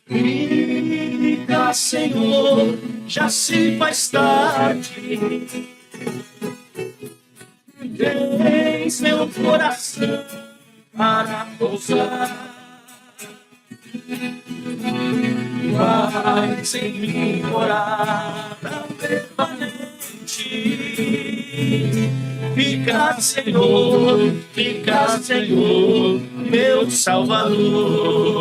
Fica, Senhor, já se faz tarde. Tens meu coração para pousar. Vai sem mim morada permanente. Fica, Senhor, meu Salvador.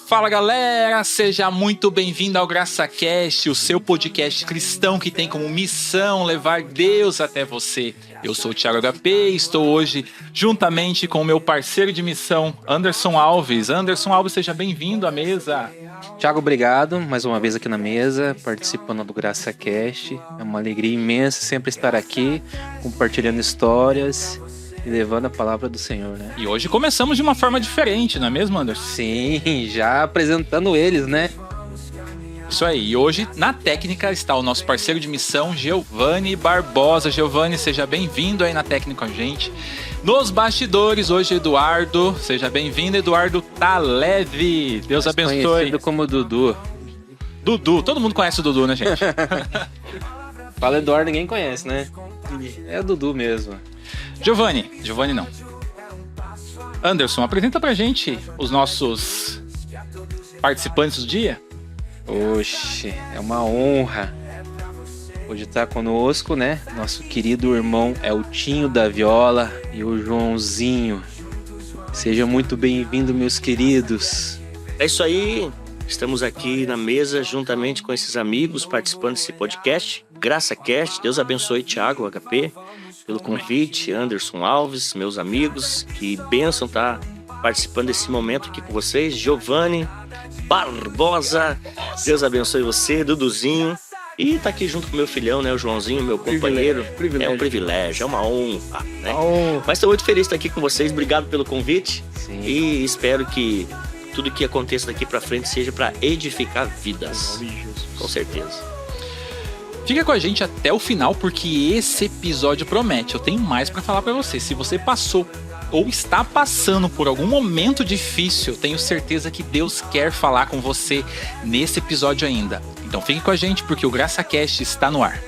Fala galera, seja muito bem-vindo ao GraçaCast, o seu podcast cristão que tem como missão levar Deus até você. Eu sou o Thiago HP e estou hoje juntamente com o meu parceiro de missão, Anderson Alves. Anderson Alves, seja bem-vindo à mesa. Thiago, obrigado mais uma vez aqui na mesa, participando do GraçaCast. É uma alegria imensa sempre estar aqui, compartilhando histórias e levando a palavra do Senhor, né? E hoje começamos de uma forma diferente, não é mesmo, Anderson? Sim, já apresentando eles, né? Isso aí, e hoje na técnica está o nosso parceiro de missão, Giovanni Barbosa. Giovanni, seja bem-vindo aí na técnica com a gente. Nos bastidores, hoje Eduardo, seja bem-vindo, Eduardo tá leve. Deus abençoe. Conhecido como Dudu. Dudu, todo mundo conhece o Dudu, né, gente? Fala Eduardo, ninguém conhece, né? É o Dudu mesmo. Giovanni não. Anderson, apresenta pra gente os nossos participantes do dia. Oxe, é uma honra hoje estar conosco, né? Nosso querido irmão Eltinho da Viola e o Joãozinho. Sejam muito bem-vindos, meus queridos. É isso aí, estamos aqui na mesa juntamente com esses amigos participando desse podcast, GraçaCast. Deus abençoe Thiago, HP, pelo convite, Anderson Alves, meus amigos. Que bênção estar participando desse momento aqui com vocês. Giovanni Barbosa, Deus abençoe você, Duduzinho. E tá aqui junto com meu filhão, né, o Joãozinho, meu companheiro. Privilégio. É um privilégio, é uma honra, né? Oh. Mas estou muito feliz de estar aqui com vocês, obrigado pelo convite. Sim. E espero que tudo que aconteça daqui pra frente seja para edificar vidas. Com certeza. Fica com a gente até o final, porque esse episódio promete. Eu tenho mais pra falar pra você. Se você passou ou está passando por algum momento difícil, tenho certeza que Deus quer falar com você nesse episódio ainda. Então fique com a gente, porque o GraçaCast está no ar.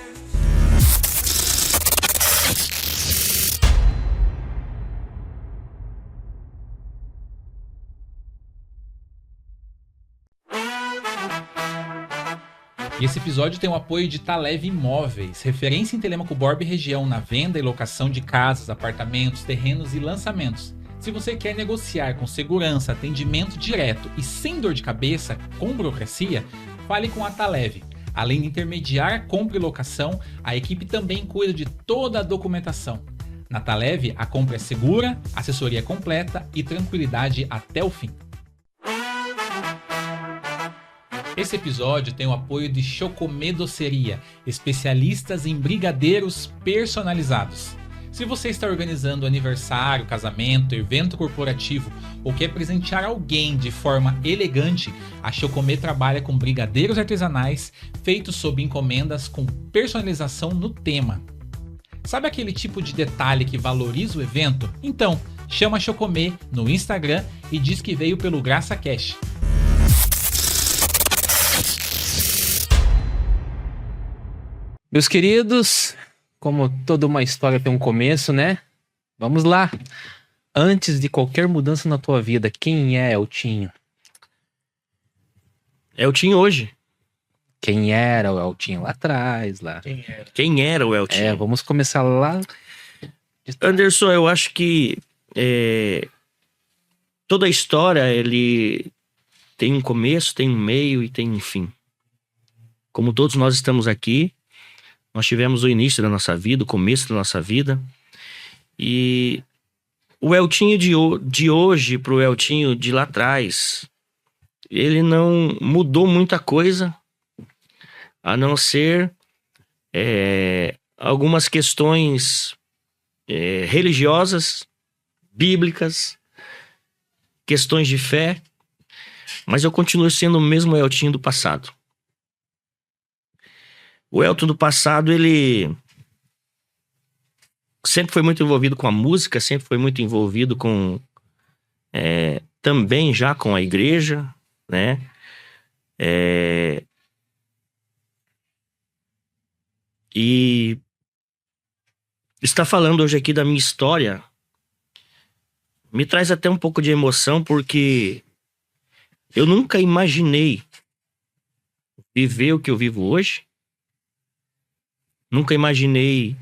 E esse episódio tem o apoio de Taleve Imóveis, referência em Telêmaco Borba e região na venda e locação de casas, apartamentos, terrenos e lançamentos. Se você quer negociar com segurança, atendimento direto e sem dor de cabeça, com burocracia, fale com a Taleve. Além de intermediar a compra e locação, a equipe também cuida de toda a documentação. Na Taleve, a compra é segura, assessoria completa e tranquilidade até o fim. Esse episódio tem o apoio de Chocomê Doceria, especialistas em brigadeiros personalizados. Se você está organizando aniversário, casamento, evento corporativo ou quer presentear alguém de forma elegante, a Chocomê trabalha com brigadeiros artesanais feitos sob encomendas com personalização no tema. Sabe aquele tipo de detalhe que valoriza o evento? Então, chama a Chocomê no Instagram e diz que veio pelo GraçaCast. Meus queridos, como toda uma história tem um começo, né? Vamos lá. Antes de qualquer mudança na tua vida, quem é Eltinho? Eltinho hoje. Quem era o Eltinho lá atrás? Quem era o Eltinho? Vamos começar lá. Anderson, eu acho que toda a história, ele tem um começo, tem um meio e tem um fim. Como todos nós estamos aqui, nós tivemos o início da nossa vida, o começo da nossa vida. E o Eltinho de hoje pro Eltinho de lá atrás, ele não mudou muita coisa, a não ser algumas questões religiosas, bíblicas, questões de fé, mas eu continuo sendo o mesmo Eltinho do passado. O Elton do passado, ele sempre foi muito envolvido com a música, sempre foi muito envolvido com também já com a igreja, né? E estar falando hoje aqui da minha história me traz até um pouco de emoção, porque eu nunca imaginei viver o que eu vivo hoje. Nunca imaginei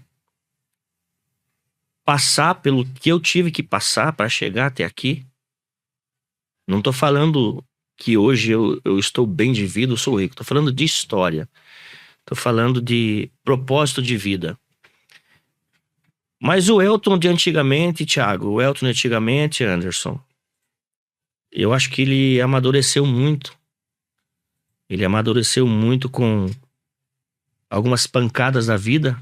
passar pelo que eu tive que passar para chegar até aqui. Não tô falando que hoje eu estou bem de vida, eu sou rico. Tô falando de história. Tô falando de propósito de vida. Mas o Elton de antigamente, Thiago, o Elton de antigamente, Anderson, eu acho que ele amadureceu muito. Ele amadureceu muito com algumas pancadas da vida,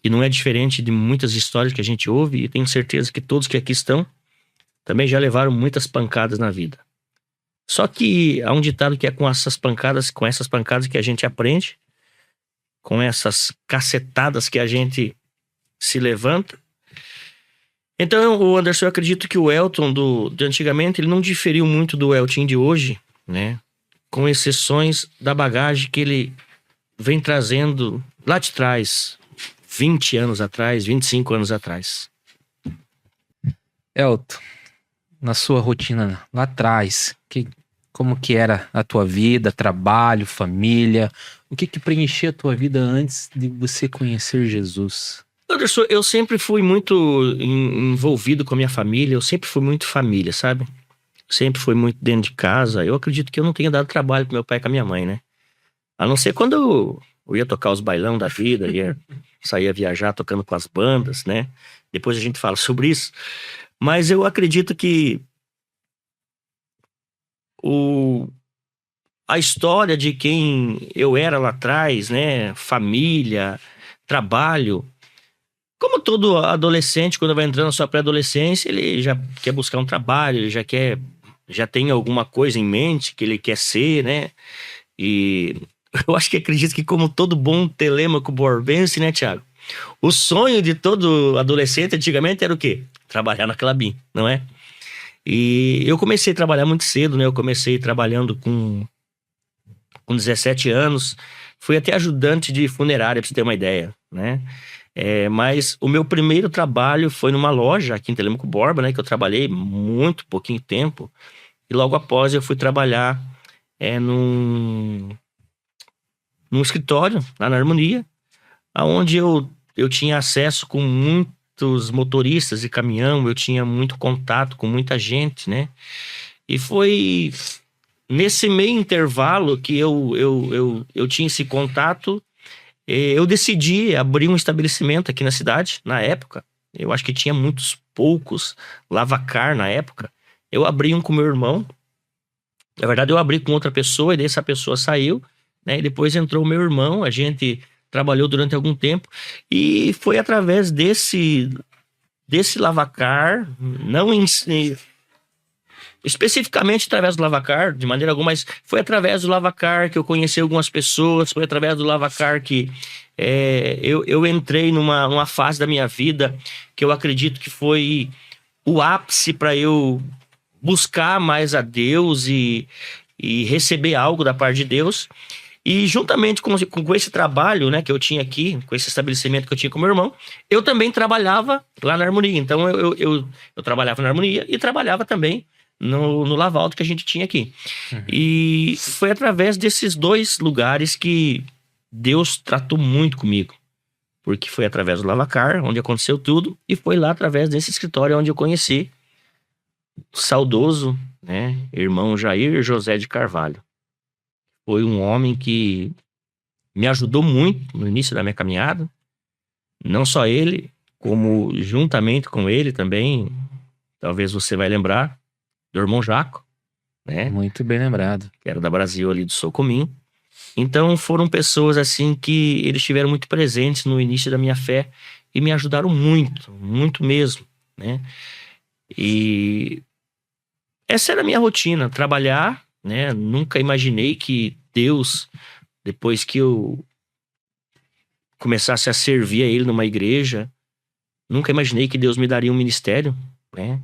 e não é diferente de muitas histórias que a gente ouve, e tenho certeza que todos que aqui estão também já levaram muitas pancadas na vida. Só que há um ditado que é com essas pancadas que a gente aprende, com essas cacetadas que a gente se levanta. Então, o Anderson, eu acredito que o Elton de antigamente, ele não diferiu muito do Elton de hoje, né? Com exceções da bagagem que ele vem trazendo lá de trás, 20 anos atrás, 25 anos atrás. Elton, na sua rotina lá atrás, como que era a tua vida, trabalho, família? O que preenchia a tua vida antes de você conhecer Jesus? Anderson, eu sempre fui muito envolvido com a minha família, eu sempre fui muito família, sabe? Sempre fui muito dentro de casa. Eu acredito que eu não tenha dado trabalho pro meu pai e com a minha mãe, né? A não ser quando eu ia tocar os bailão da vida, saía viajar tocando com as bandas, né? Depois a gente fala sobre isso. Mas eu acredito que a história de quem eu era lá atrás, né? Família, trabalho. Como todo adolescente, quando vai entrando na sua pré-adolescência, ele já quer buscar um trabalho, ele já tem alguma coisa em mente que ele quer ser, né? E eu acho que acredito que, como todo bom telêmaco borbense, né, Thiago? O sonho de todo adolescente antigamente era o quê? Trabalhar na Klabin, não é? E eu comecei a trabalhar muito cedo, né? Eu comecei trabalhando com 17 anos. Fui até ajudante de funerária, pra você ter uma ideia, né? Mas o meu primeiro trabalho foi numa loja aqui em Telêmaco Borba, né? Que eu trabalhei muito pouquinho tempo. E logo após eu fui trabalhar num escritório, lá na Harmonia, onde eu tinha acesso com muitos motoristas de caminhão, eu tinha muito contato com muita gente, né? E foi nesse meio intervalo que eu tinha esse contato, eu decidi abrir um estabelecimento aqui na cidade, na época. Eu acho que tinha poucos lavacar na época. Eu abri um com meu irmão. Na verdade, eu abri com outra pessoa, e daí essa pessoa saiu, né? E depois entrou o meu irmão, a gente trabalhou durante algum tempo, e foi através desse lavacar, não especificamente através do lavacar, de maneira alguma, mas foi através do lavacar que eu conheci algumas pessoas, foi através do lavacar que eu entrei numa fase da minha vida que eu acredito que foi o ápice para eu buscar mais a Deus e receber algo da parte de Deus. E juntamente com esse trabalho, né, que eu tinha aqui, com esse estabelecimento que eu tinha com meu irmão, eu também trabalhava lá na Harmonia. Então eu trabalhava na Harmonia e trabalhava também no Lavaldo que a gente tinha aqui. Uhum. E foi através desses dois lugares que Deus tratou muito comigo. Porque foi através do Lavacar, onde aconteceu tudo, e foi lá através desse escritório onde eu conheci o saudoso, né, irmão Jair José de Carvalho. Foi um homem que me ajudou muito no início da minha caminhada. Não só ele, como juntamente com ele também, talvez você vai lembrar, do irmão Jaco, né? Muito bem lembrado. Que era da Brasil ali do Socomim. Então foram pessoas assim que eles estiveram muito presentes no início da minha fé e me ajudaram muito, muito mesmo, né? E essa era a minha rotina, trabalhar, né? Nunca imaginei que Deus, depois que eu começasse a servir a Ele numa igreja, Nunca imaginei que Deus me daria um ministério, né?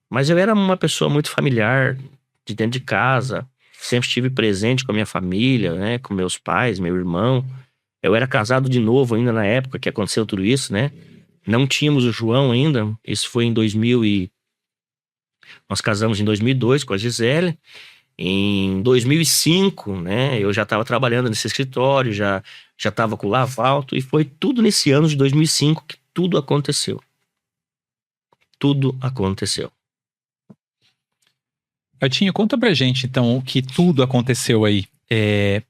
Mas eu era uma pessoa muito familiar, de dentro de casa. Sempre estive presente com a minha família, né? Com meus pais, meu irmão. Eu era casado de novo ainda na época que aconteceu tudo isso, né? Não tínhamos o João ainda. Isso foi em 2000 e... Nós casamos em 2002 com a Gisele. Em 2005, né? Eu já estava trabalhando nesse escritório, já estava com o Lavalto. E foi tudo nesse ano de 2005 que tudo aconteceu. Tudo aconteceu. Artinho, conta pra gente, então, o que tudo aconteceu aí.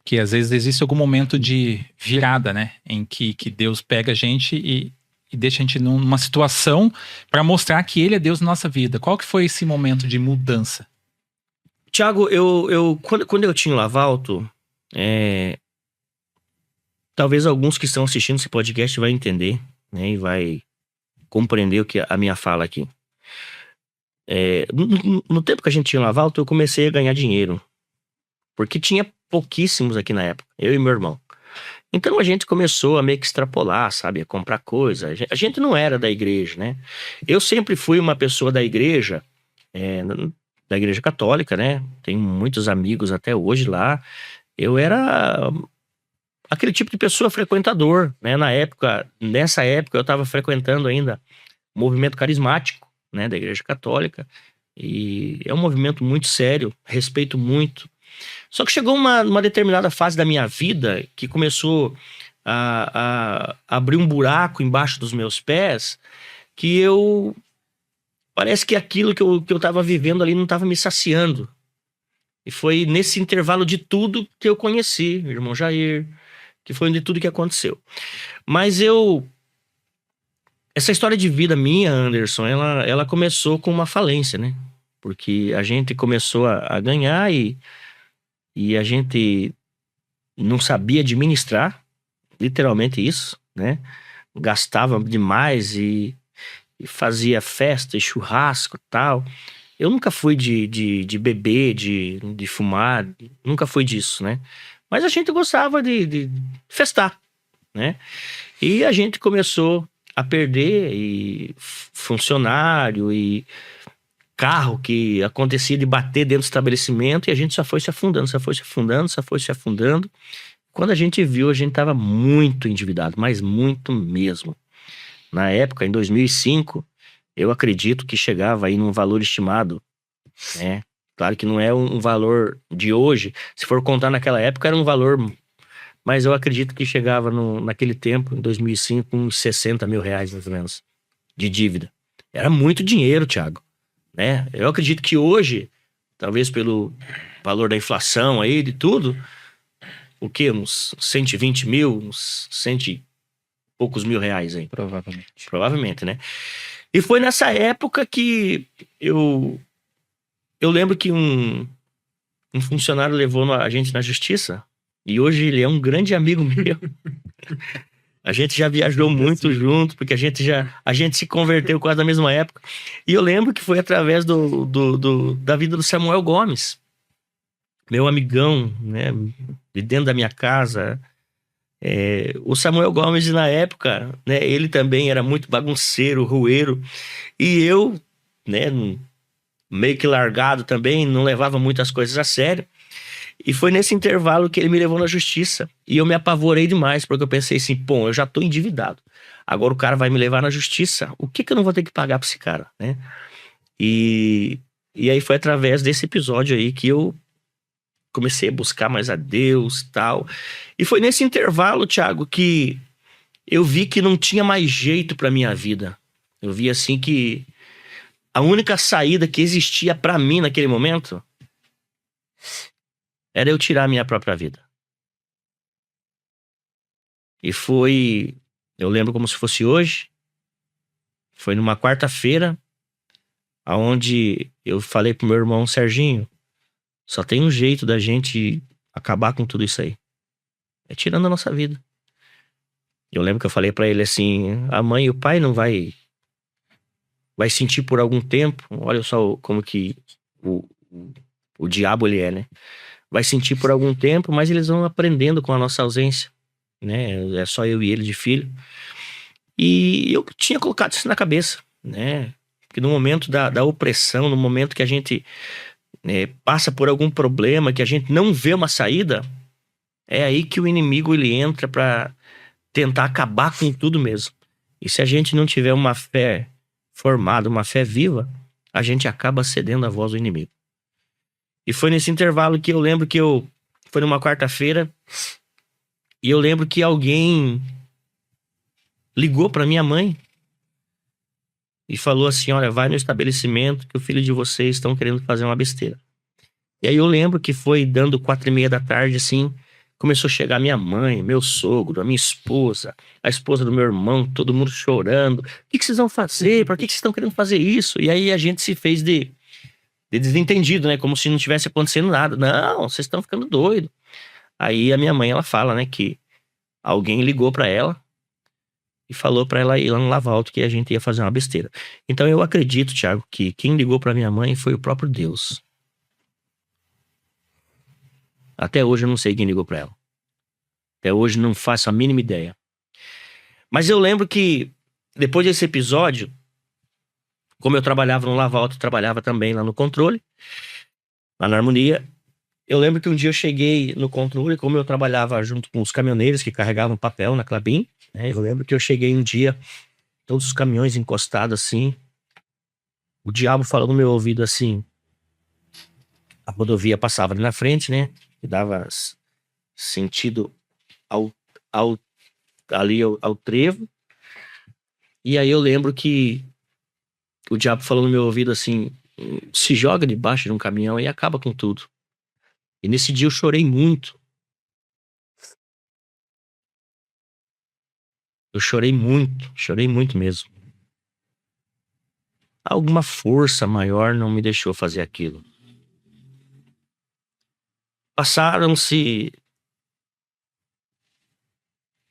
Que às vezes existe algum momento de virada, né? Em que Deus pega a gente e deixa a gente numa situação para mostrar que Ele é Deus na nossa vida. Qual que foi esse momento de mudança? Tiago, quando eu tinha o Lavalto, talvez alguns que estão assistindo esse podcast vai entender, né? E vai compreender o que a minha fala aqui. No tempo que a gente tinha o Lavalto, eu comecei a ganhar dinheiro. Porque tinha pouquíssimos aqui na época, eu e meu irmão. Então a gente começou a meio que extrapolar, sabe? A comprar coisa. A gente não era da igreja, né? Eu sempre fui uma pessoa da igreja católica, né? Tenho muitos amigos até hoje lá. Eu era aquele tipo de pessoa frequentador, né? Nessa época eu estava frequentando ainda o movimento carismático, né? Da igreja católica. E é um movimento muito sério, respeito muito. Só que chegou uma determinada fase da minha vida que começou a abrir um buraco embaixo dos meus pés, que parece que aquilo que eu tava vivendo ali não tava me saciando. E foi nesse intervalo de tudo que eu conheci o irmão Jair, que foi de tudo que aconteceu. Mas essa história de vida minha, Anderson, ela começou com uma falência, né? Porque a gente começou a ganhar e a gente não sabia administrar, literalmente isso, né? Gastava demais e fazia festa e churrasco e tal. Eu nunca fui de beber, de fumar, nunca fui disso, né? Mas a gente gostava de festar, né? E a gente começou a perder funcionário e carro que acontecia de bater dentro do estabelecimento, e a gente só foi se afundando. Quando a gente viu, a gente estava muito endividado, mas muito mesmo. Na época, em 2005, eu acredito que chegava aí num valor estimado, né? Claro que não é um valor de hoje. Se for contar naquela época, era um valor... Mas eu acredito que chegava naquele tempo, em 2005, uns 60 mil reais, mais ou menos, de dívida. Era muito dinheiro, Thiago, né? Eu acredito que hoje, talvez pelo valor da inflação aí, de tudo, o quê? Uns 120 mil, uns 100 e poucos mil reais aí. Provavelmente, né? E foi nessa época que eu lembro que um funcionário levou a gente na justiça, e hoje ele é um grande amigo meu. A gente já viajou muito junto, porque a gente se converteu quase na mesma época. E eu lembro que foi através da vida do Samuel Gomes, meu amigão, né, de dentro da minha casa. O Samuel Gomes, na época, né, ele também era muito bagunceiro, rueiro. E eu, né, meio que largado também, não levava muitas coisas a sério. E foi nesse intervalo que ele me levou na justiça. E eu me apavorei demais, porque eu pensei assim, pô, eu já tô endividado. Agora o cara vai me levar na justiça. O que eu não vou ter que pagar pra esse cara, né? E aí foi através desse episódio aí que eu comecei a buscar mais a Deus e tal. E foi nesse intervalo, Thiago, que eu vi que não tinha mais jeito pra minha vida. Eu vi assim que a única saída que existia pra mim naquele momento era eu tirar a minha própria vida. E foi... Eu lembro como se fosse hoje. Foi numa quarta-feira, onde eu falei pro meu irmão Serginho, só tem um jeito da gente acabar com tudo isso aí. É tirando a nossa vida. Eu lembro que eu falei pra ele assim, a mãe e o pai não vai sentir por algum tempo. Olha só como que o diabo ele é, né? Vai sentir por algum tempo, mas eles vão aprendendo com a nossa ausência, né? É só eu e ele de filho. E eu tinha colocado isso na cabeça, né? Que no momento da opressão, no momento que a gente passa por algum problema, que a gente não vê uma saída, é aí que o inimigo ele entra para tentar acabar com tudo mesmo. E se a gente não tiver uma fé formada, uma fé viva, a gente acaba cedendo à voz do inimigo. E foi nesse intervalo que eu lembro que foi numa quarta-feira, e eu lembro que alguém ligou para minha mãe e falou assim: olha, vai no estabelecimento que o filho de vocês estão querendo fazer uma besteira. E aí eu lembro que foi dando 4:30 da tarde, assim, começou a chegar minha mãe, meu sogro, a minha esposa, a esposa do meu irmão, todo mundo chorando. O que vocês vão fazer? Por que vocês estão querendo fazer isso? E aí a gente se fez de desentendido, né? Como se não tivesse acontecendo nada. Não, vocês estão ficando doidos. Aí a minha mãe, ela fala, né, que alguém ligou para ela e falou para ela ir lá no Lavalto que a gente ia fazer uma besteira. Então eu acredito, Thiago, que quem ligou para minha mãe foi o próprio Deus. Até hoje eu não sei quem ligou para ela. Até hoje não faço a mínima ideia. Mas eu lembro que depois desse episódio, como eu trabalhava no Lavalto, trabalhava também lá no controle, lá na Harmonia, eu lembro que um dia eu cheguei no controle, como eu trabalhava junto com os caminhoneiros que carregavam papel na Klabin, né? Eu lembro que eu cheguei um dia, todos os caminhões encostados assim, o diabo falou no meu ouvido assim, a rodovia passava ali na frente, né? Que dava sentido ao trevo. E aí eu lembro que o diabo falou no meu ouvido assim: se joga debaixo de um caminhão e acaba com tudo. E nesse dia eu chorei muito. Eu chorei muito mesmo. Alguma força maior não me deixou fazer aquilo. Passaram-se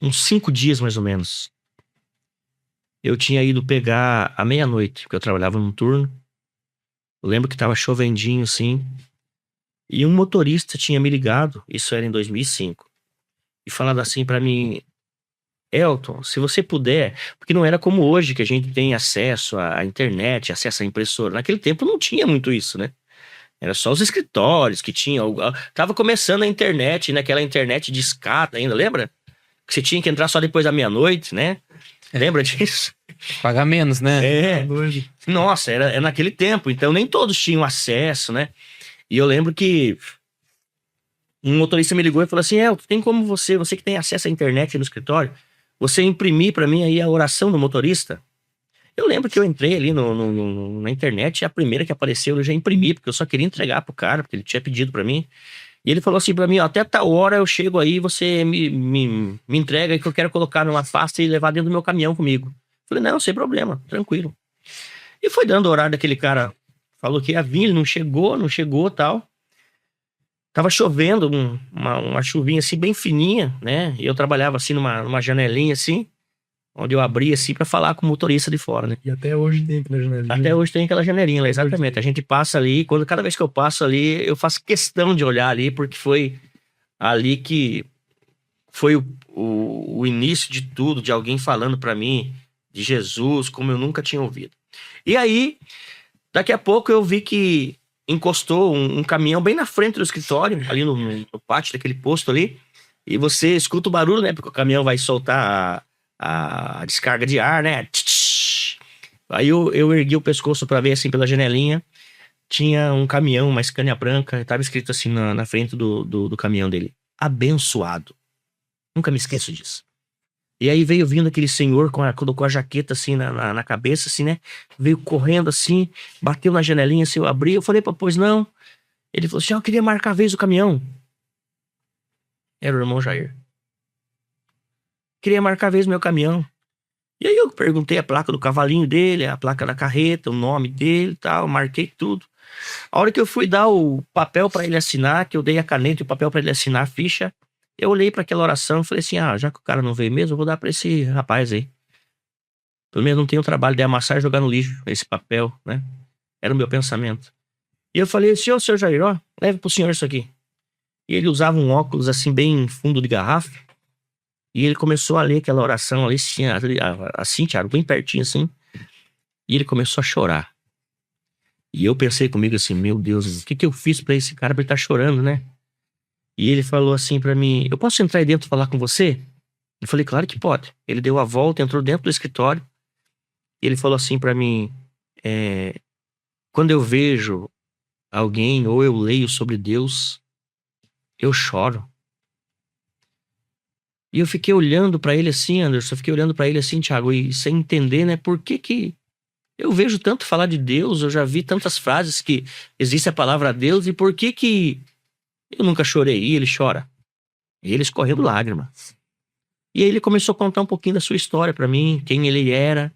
uns 5 dias mais ou menos. Eu tinha ido pegar à meia-noite, porque eu trabalhava num turno. Eu lembro que tava chovendinho assim. E um motorista tinha me ligado, isso era em 2005, e falando assim pra mim: Elton, se você puder, porque não era como hoje que a gente tem acesso à internet, acesso à impressora. Naquele tempo não tinha muito isso, né? Era só os escritórios que tinham. Tava começando a internet, naquela internet de escada ainda, lembra? Que você tinha que entrar só depois da meia-noite, né? Lembra disso? Pagar menos, né? É. Nossa, era naquele tempo, então nem todos tinham acesso, né? E eu lembro que um motorista me ligou e falou assim: tem como você que tem acesso à internet no escritório, você imprimir pra mim aí a oração do motorista? Eu lembro que eu entrei ali na internet e a primeira que apareceu eu já imprimi, porque eu só queria entregar pro cara, porque ele tinha pedido pra mim. E ele falou assim pra mim: até tal hora eu chego aí, você me entrega que eu quero colocar numa pasta e levar dentro do meu caminhão comigo. Falei: não, sem problema, tranquilo. E foi dando o horário daquele cara. Falou que ia vir, ele não chegou tal. Tava chovendo, uma chuvinha assim bem fininha, né? E eu trabalhava assim numa janelinha assim, onde eu abria assim pra falar com o motorista de fora, né? E até hoje tem aquela janelinha. Até hoje tem aquela janelinha lá, exatamente. A gente passa ali, cada vez que eu passo ali, eu faço questão de olhar ali, porque foi ali que foi o início de tudo, de alguém falando pra mim de Jesus, como eu nunca tinha ouvido. E aí, daqui a pouco eu vi que encostou um caminhão bem na frente do escritório, ali no pátio daquele posto ali, e você escuta o barulho, né? Porque o caminhão vai soltar a descarga de ar, né? Aí eu ergui o pescoço pra ver assim pela janelinha, tinha um caminhão, uma Scania branca, tava escrito assim na frente do caminhão dele: abençoado. Nunca me esqueço disso. E aí veio vindo aquele senhor, colocou a jaqueta assim na cabeça, assim, né? Veio correndo assim, bateu na janelinha, assim, eu abri, eu falei: pois não. Ele falou assim: eu queria marcar a vez do caminhão. Era o irmão Jair. Queria marcar a vez do meu caminhão. E aí eu perguntei a placa do cavalinho dele, a placa da carreta, o nome dele e tal, marquei tudo. A hora que eu fui dar o papel pra ele assinar, que eu dei a caneta e o papel pra ele assinar a ficha, eu olhei pra aquela oração e falei assim: já que o cara não veio mesmo, eu vou dar pra esse rapaz aí. Pelo menos não tem o trabalho de amassar e jogar no lixo esse papel, né? Era o meu pensamento. E eu falei: senhor Jair, leve pro senhor isso aqui. E ele usava um óculos assim bem fundo de garrafa. E ele começou a ler aquela oração ali, assim, Thiago, bem pertinho assim. E ele começou a chorar. E eu pensei comigo assim, meu Deus, o que eu fiz pra esse cara pra ele estar chorando, né? E ele falou assim pra mim, eu posso entrar aí dentro e falar com você? Eu falei, claro que pode. Ele deu a volta, entrou dentro do escritório. E ele falou assim pra mim, quando eu vejo alguém ou eu leio sobre Deus, eu choro. E eu fiquei olhando pra ele assim, Anderson, Thiago, e sem entender, né, por que eu vejo tanto falar de Deus, eu já vi tantas frases que existe a palavra Deus, e por que eu nunca chorei? E ele chora. E ele escorrendo lágrimas. E aí ele começou a contar um pouquinho da sua história pra mim, quem ele era,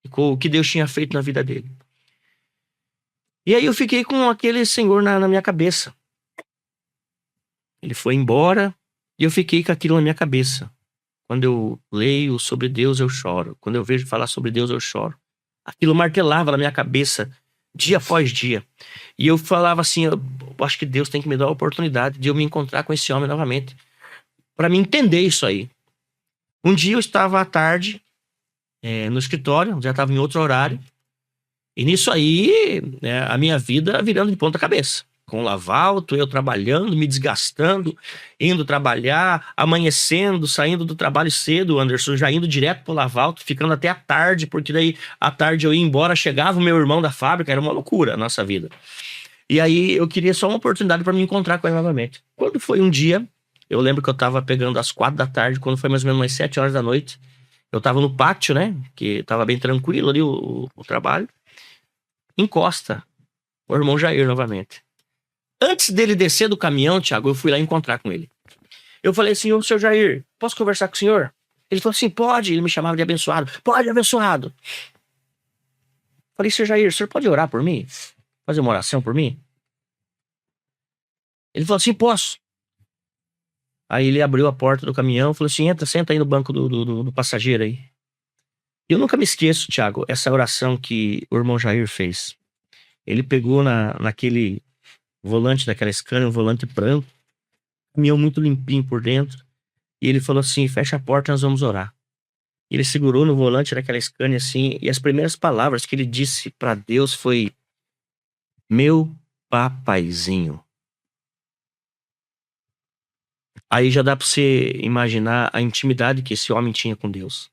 e o que Deus tinha feito na vida dele. E aí eu fiquei com aquele senhor na minha cabeça. Ele foi embora e eu fiquei com aquilo na minha cabeça. Quando eu leio sobre Deus, eu choro. Quando eu vejo falar sobre Deus, eu choro. Aquilo martelava na minha cabeça dia após dia. E eu falava assim, eu acho que Deus tem que me dar a oportunidade de eu me encontrar com esse homem novamente, para me entender isso aí. Um dia eu estava à tarde no escritório, já estava em outro horário, e nisso aí a minha vida virando de ponta cabeça. Com o Lavalto, eu trabalhando, me desgastando, indo trabalhar, amanhecendo, saindo do trabalho cedo, Anderson, já indo direto pro Lavalto, ficando até a tarde, porque daí à tarde eu ia embora, chegava o meu irmão da fábrica, era uma loucura a nossa vida. E aí eu queria só uma oportunidade para me encontrar com ele novamente. Quando foi um dia, eu lembro que eu tava pegando às 4 da tarde, quando foi mais ou menos umas 7 horas da noite, eu tava no pátio, né, que tava bem tranquilo ali o trabalho, encosta o irmão Jair novamente. Antes dele descer do caminhão, Thiago, eu fui lá encontrar com ele. Eu falei assim, ô, seu Jair, posso conversar com o senhor? Ele falou assim, pode. Ele me chamava de abençoado. Pode, abençoado. Falei, seu Jair, o senhor pode orar por mim? Fazer uma oração por mim? Ele falou assim, posso. Aí ele abriu a porta do caminhão e falou assim, entra, senta aí no banco do passageiro aí. Eu nunca me esqueço, Thiago, essa oração que o irmão Jair fez. Ele pegou naquele volante daquela Scania, um volante branco, caminhão muito limpinho por dentro, e ele falou assim, fecha a porta, nós vamos orar. Ele segurou no volante daquela Scania assim, e as primeiras palavras que ele disse para Deus foi, meu papaizinho. Aí já dá para você imaginar a intimidade que esse homem tinha com Deus.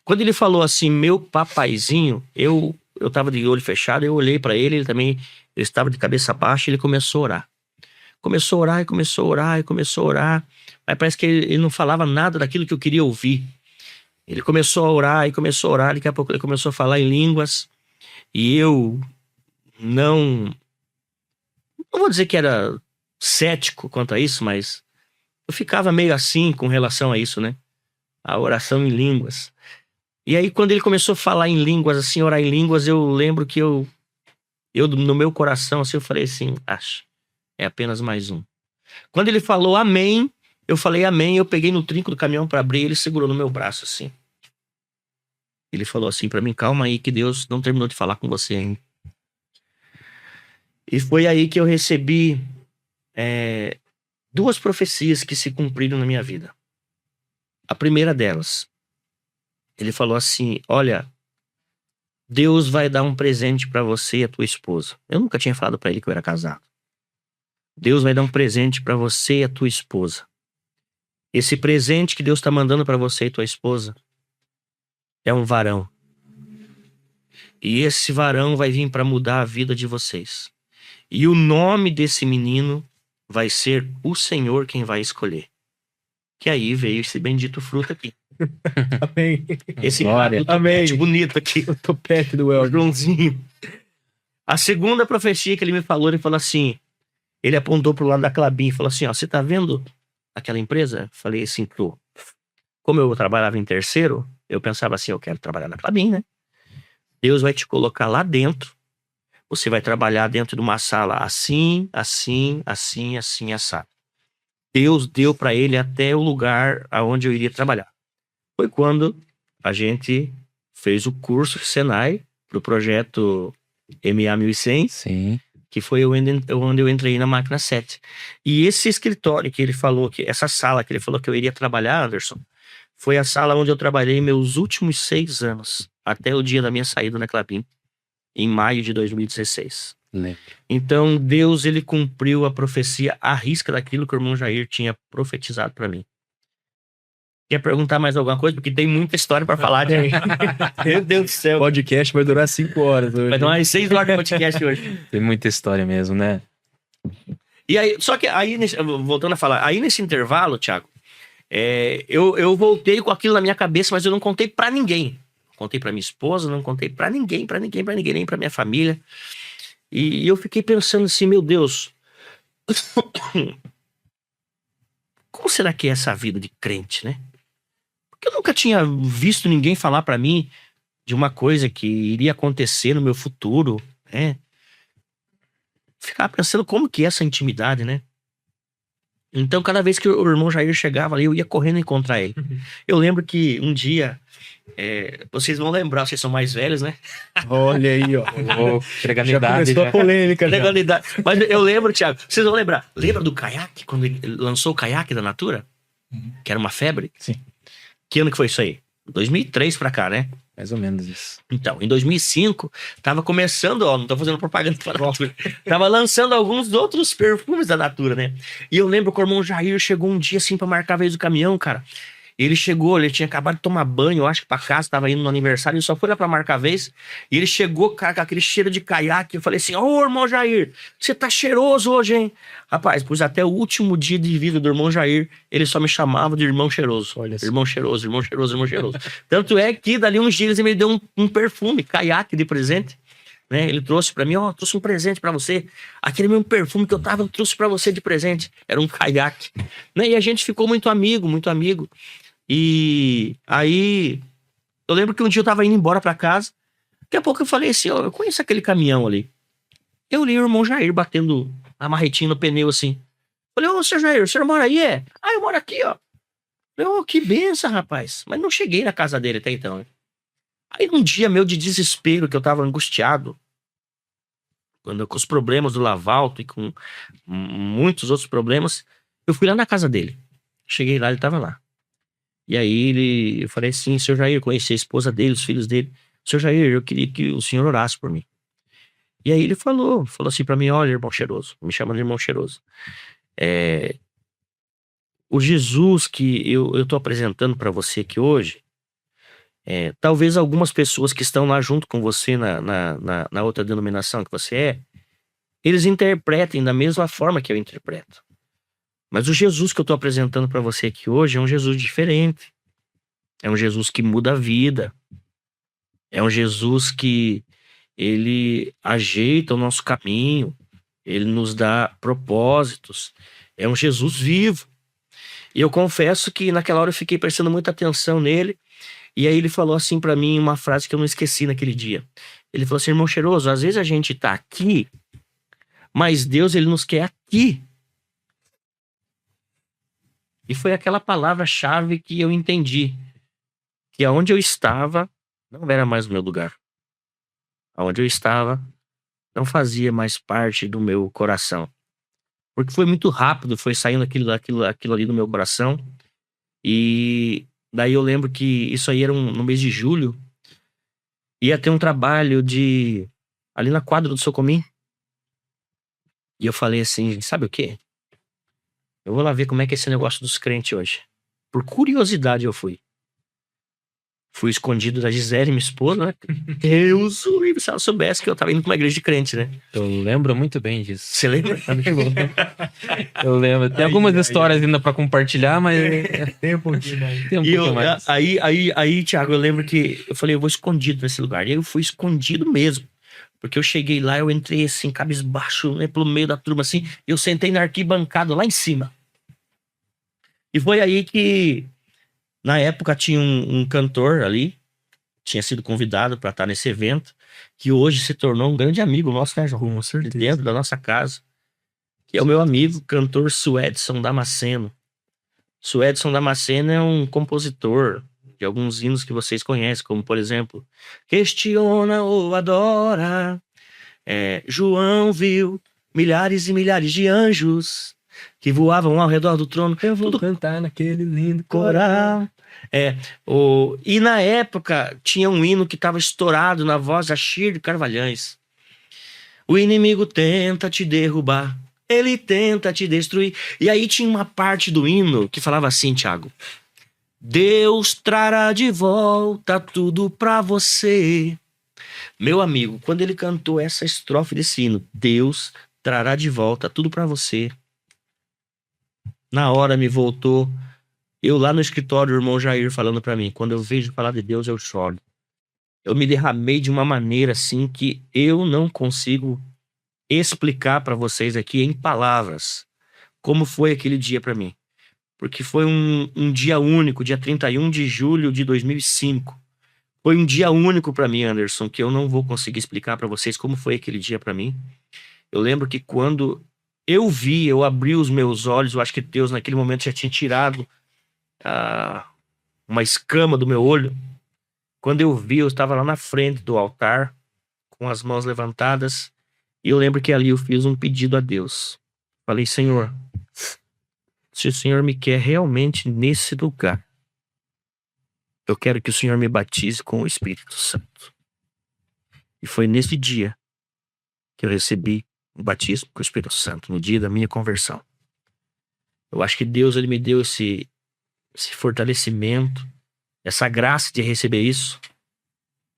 Quando ele falou assim, meu papaizinho, eu tava de olho fechado, eu olhei para ele também, ele estava de cabeça baixa, ele começou a orar. Começou a orar, e começou a orar, e começou a orar. Mas parece que ele não falava nada daquilo que eu queria ouvir. Ele começou a orar, e começou a orar, daqui a pouco ele começou a falar em línguas. E eu não vou dizer que era cético quanto a isso, mas eu ficava meio assim com relação a isso, né? A oração em línguas. E aí quando ele começou a falar em línguas, assim, orar em línguas, eu lembro que eu no meu coração, assim, eu falei assim, acho, é apenas mais um. Quando ele falou amém, eu falei amém, eu peguei no trinco do caminhão para abrir, ele segurou no meu braço, assim. Ele falou assim para mim, calma aí que Deus não terminou de falar com você ainda. E foi aí que eu recebi 2 profecias que se cumpriram na minha vida. A primeira delas, ele falou assim, olha, Deus vai dar um presente para você e a tua esposa. Eu nunca tinha falado para ele que eu era casado. Deus vai dar um presente para você e a tua esposa. Esse presente que Deus está mandando para você e tua esposa é um varão. E esse varão vai vir para mudar a vida de vocês. E o nome desse menino vai ser o Senhor quem vai escolher. Que aí veio esse bendito fruto aqui. Amém. Esse topete bonito aqui. O topete do El Joãozinho. A segunda profecia que ele me falou, ele falou assim, ele apontou pro lado da Clabin e falou assim, ó, você tá vendo aquela empresa? Falei assim, tô. Como eu trabalhava em terceiro, eu pensava assim, eu quero trabalhar na Clabin, né? Deus vai te colocar lá dentro, você vai trabalhar dentro de uma sala assim, assim, assim, assim, assado. Deus deu para ele até o lugar aonde eu iria trabalhar. Foi quando a gente fez o curso Senai pro projeto MA 1100, Sim. que foi onde eu entrei na máquina 7. E esse escritório que ele falou, essa sala que ele falou que eu iria trabalhar, Anderson, foi a sala onde eu trabalhei meus últimos 6 anos, até o dia da minha saída na Klabin, em maio de 2016. Lembro. Então, Deus, ele cumpriu a profecia à risca daquilo que o irmão Jair tinha profetizado para mim. Quer perguntar mais alguma coisa? Porque tem muita história para falar, né? Meu Deus do céu. O podcast vai durar 5 horas hoje. Vai dar umas 6 horas de podcast hoje. Tem muita história mesmo, né? E aí, só que aí, voltando a falar, aí nesse intervalo, Thiago, eu voltei com aquilo na minha cabeça, mas eu não contei pra ninguém. Não contei pra minha esposa, não contei pra ninguém, nem pra minha família. E eu fiquei pensando assim, meu Deus, como será que é essa vida de crente, né? Porque eu nunca tinha visto ninguém falar pra mim de uma coisa que iria acontecer no meu futuro, né? Ficava pensando como que é essa intimidade, né? Então, cada vez que o irmão Jair chegava ali, eu ia correndo encontrar ele. Eu lembro que um dia, vocês vão lembrar, vocês são mais velhos, né? Olha aí, ó. Chegando Já começou a polêmica. Já. Legalidade. Mas eu lembro, Thiago, vocês vão lembrar. Lembra do caiaque, quando ele lançou o caiaque da Natura? Que era uma febre? Sim. Que ano que foi isso aí? 2003 pra cá, né? Mais ou menos isso. Então, em 2005, tava começando, ó, não tô fazendo propaganda pra Natura, tava lançando alguns outros perfumes da Natura, né? E eu lembro que o irmão Jair chegou um dia assim pra marcar a vez do caminhão, cara. Ele chegou, ele tinha acabado de tomar banho, eu acho que pra casa, tava indo no aniversário, ele só foi lá pra marcar a vez. E ele chegou, cara, com aquele cheiro de caiaque. Eu falei assim: ô, irmão Jair, você tá cheiroso hoje, hein? Rapaz, pois até o último dia de vida do irmão Jair, ele só me chamava de irmão cheiroso. Olha só. Irmão cheiroso, irmão cheiroso, irmão cheiroso. Tanto é que dali uns dias ele me deu um perfume, caiaque de presente. Né? Ele trouxe pra mim, trouxe um presente pra você. Aquele mesmo perfume que eu trouxe pra você de presente. Era um caiaque. Né? E a gente ficou muito amigo, muito amigo. E aí, eu lembro que um dia eu tava indo embora pra casa. Daqui a pouco eu falei assim, eu conheço aquele caminhão ali. Eu li o irmão Jair batendo a marretinha no pneu assim. Falei, ô, seu Jair, o senhor mora aí, é? Ah, eu moro aqui, ó. Falei, que benção, rapaz. Mas não cheguei na casa dele até então, né? Aí num dia meu de desespero, que eu tava angustiado, com os problemas do Lavalto e com muitos outros problemas, eu fui lá na casa dele. Cheguei lá, ele tava lá. E aí eu falei assim, seu Jair, conheci a esposa dele, os filhos dele. Seu Jair, eu queria que o senhor orasse por mim. E aí ele falou assim pra mim, olha, irmão cheiroso, me chama de irmão cheiroso. O Jesus que eu tô apresentando pra você aqui hoje, talvez algumas pessoas que estão lá junto com você na outra denominação que você eles interpretem da mesma forma que eu interpreto. Mas o Jesus que eu tô apresentando pra você aqui hoje é um Jesus diferente. É um Jesus que muda a vida. É um Jesus que ele ajeita o nosso caminho. Ele nos dá propósitos. É um Jesus vivo. E eu confesso que naquela hora eu fiquei prestando muita atenção nele. E aí ele falou assim pra mim uma frase que eu não esqueci naquele dia. Ele falou assim, irmão cheiroso, às vezes a gente tá aqui, mas Deus ele nos quer aqui. E foi aquela palavra-chave que eu entendi. Que aonde eu estava não era mais o meu lugar. Aonde eu estava não fazia mais parte do meu coração. Porque foi muito rápido, foi saindo aquilo ali do meu coração. E daí eu lembro que isso aí era no mês de julho. Ia ter um trabalho ali na quadra do Socomim. E eu falei assim, sabe o quê? Eu vou lá ver como é que é esse negócio dos crentes hoje. Por curiosidade eu fui. Fui escondido da Gisele, minha esposa, né? Deus o livre, se ela soubesse que eu tava indo pra uma igreja de crente, né? Eu lembro muito bem disso. Você lembra? Eu lembro. Tem algumas histórias ainda pra compartilhar, mas Tem um pouquinho mais. tem um pouquinho mais. Aí, Thiago, eu lembro que eu falei, eu vou escondido nesse lugar. E aí eu fui escondido mesmo. Porque eu cheguei lá, eu entrei assim, cabisbaixo, né, pelo meio da turma, assim. Eu sentei na arquibancada lá em cima. E foi aí que, na época, tinha um cantor ali, tinha sido convidado para estar nesse evento, que hoje se tornou um grande amigo nosso, né, João? Com certeza. Dentro da nossa casa. Que é o meu amigo, cantor Suedson Damasceno. Suedson Damasceno é um compositor de alguns hinos que vocês conhecem, como, por exemplo, Questiona ou Adora. João viu milhares e milhares de anjos que voavam ao redor do trono. Eu vou Tudo cantar naquele lindo coral. coral. E na época tinha um hino que estava estourado na voz da Shirley Carvalhães. O inimigo tenta te derrubar, ele tenta te destruir. E aí tinha uma parte do hino que falava assim, Thiago: Deus trará de volta tudo pra você. Meu amigo, quando ele cantou essa estrofe desse hino, Deus trará de volta tudo pra você, na hora me voltou. Eu lá no escritório, o irmão Jair falando pra mim, quando eu vejo falar de Deus, eu choro. Eu me derramei de uma maneira assim que eu não consigo explicar pra vocês aqui em palavras como foi aquele dia pra mim. Porque foi um dia único, dia 31 de julho de 2005. Foi um dia único pra mim, Anderson, que eu não vou conseguir explicar pra vocês como foi aquele dia pra mim. Eu lembro que quando eu abri os meus olhos, eu acho que Deus naquele momento já tinha tirado uma escama do meu olho. Quando eu vi, eu estava lá na frente do altar, com as mãos levantadas, e eu lembro que ali eu fiz um pedido a Deus. Falei, Senhor, se o Senhor me quer realmente nesse lugar, eu quero que o Senhor me batize com o Espírito Santo. E foi nesse dia que eu recebi o batismo com o Espírito Santo, no dia da minha conversão. Eu acho que Deus, ele me deu esse fortalecimento, essa graça de receber isso,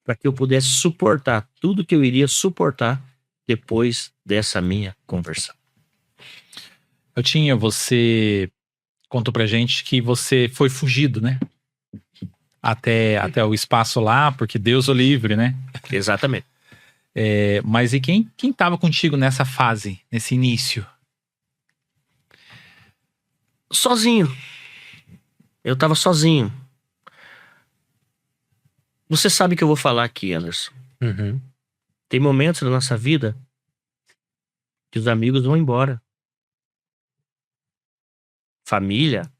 para que eu pudesse suportar tudo que eu iria suportar depois dessa minha conversão. Você contou pra gente que você foi fugido, né? Até o espaço lá, porque Deus o livre, né? Exatamente. Mas e quem tava contigo nessa fase, nesse início? Sozinho. Eu tava sozinho. Você sabe que eu vou falar aqui, Anderson. Uhum. Tem momentos na nossa vida que os amigos vão embora. Família,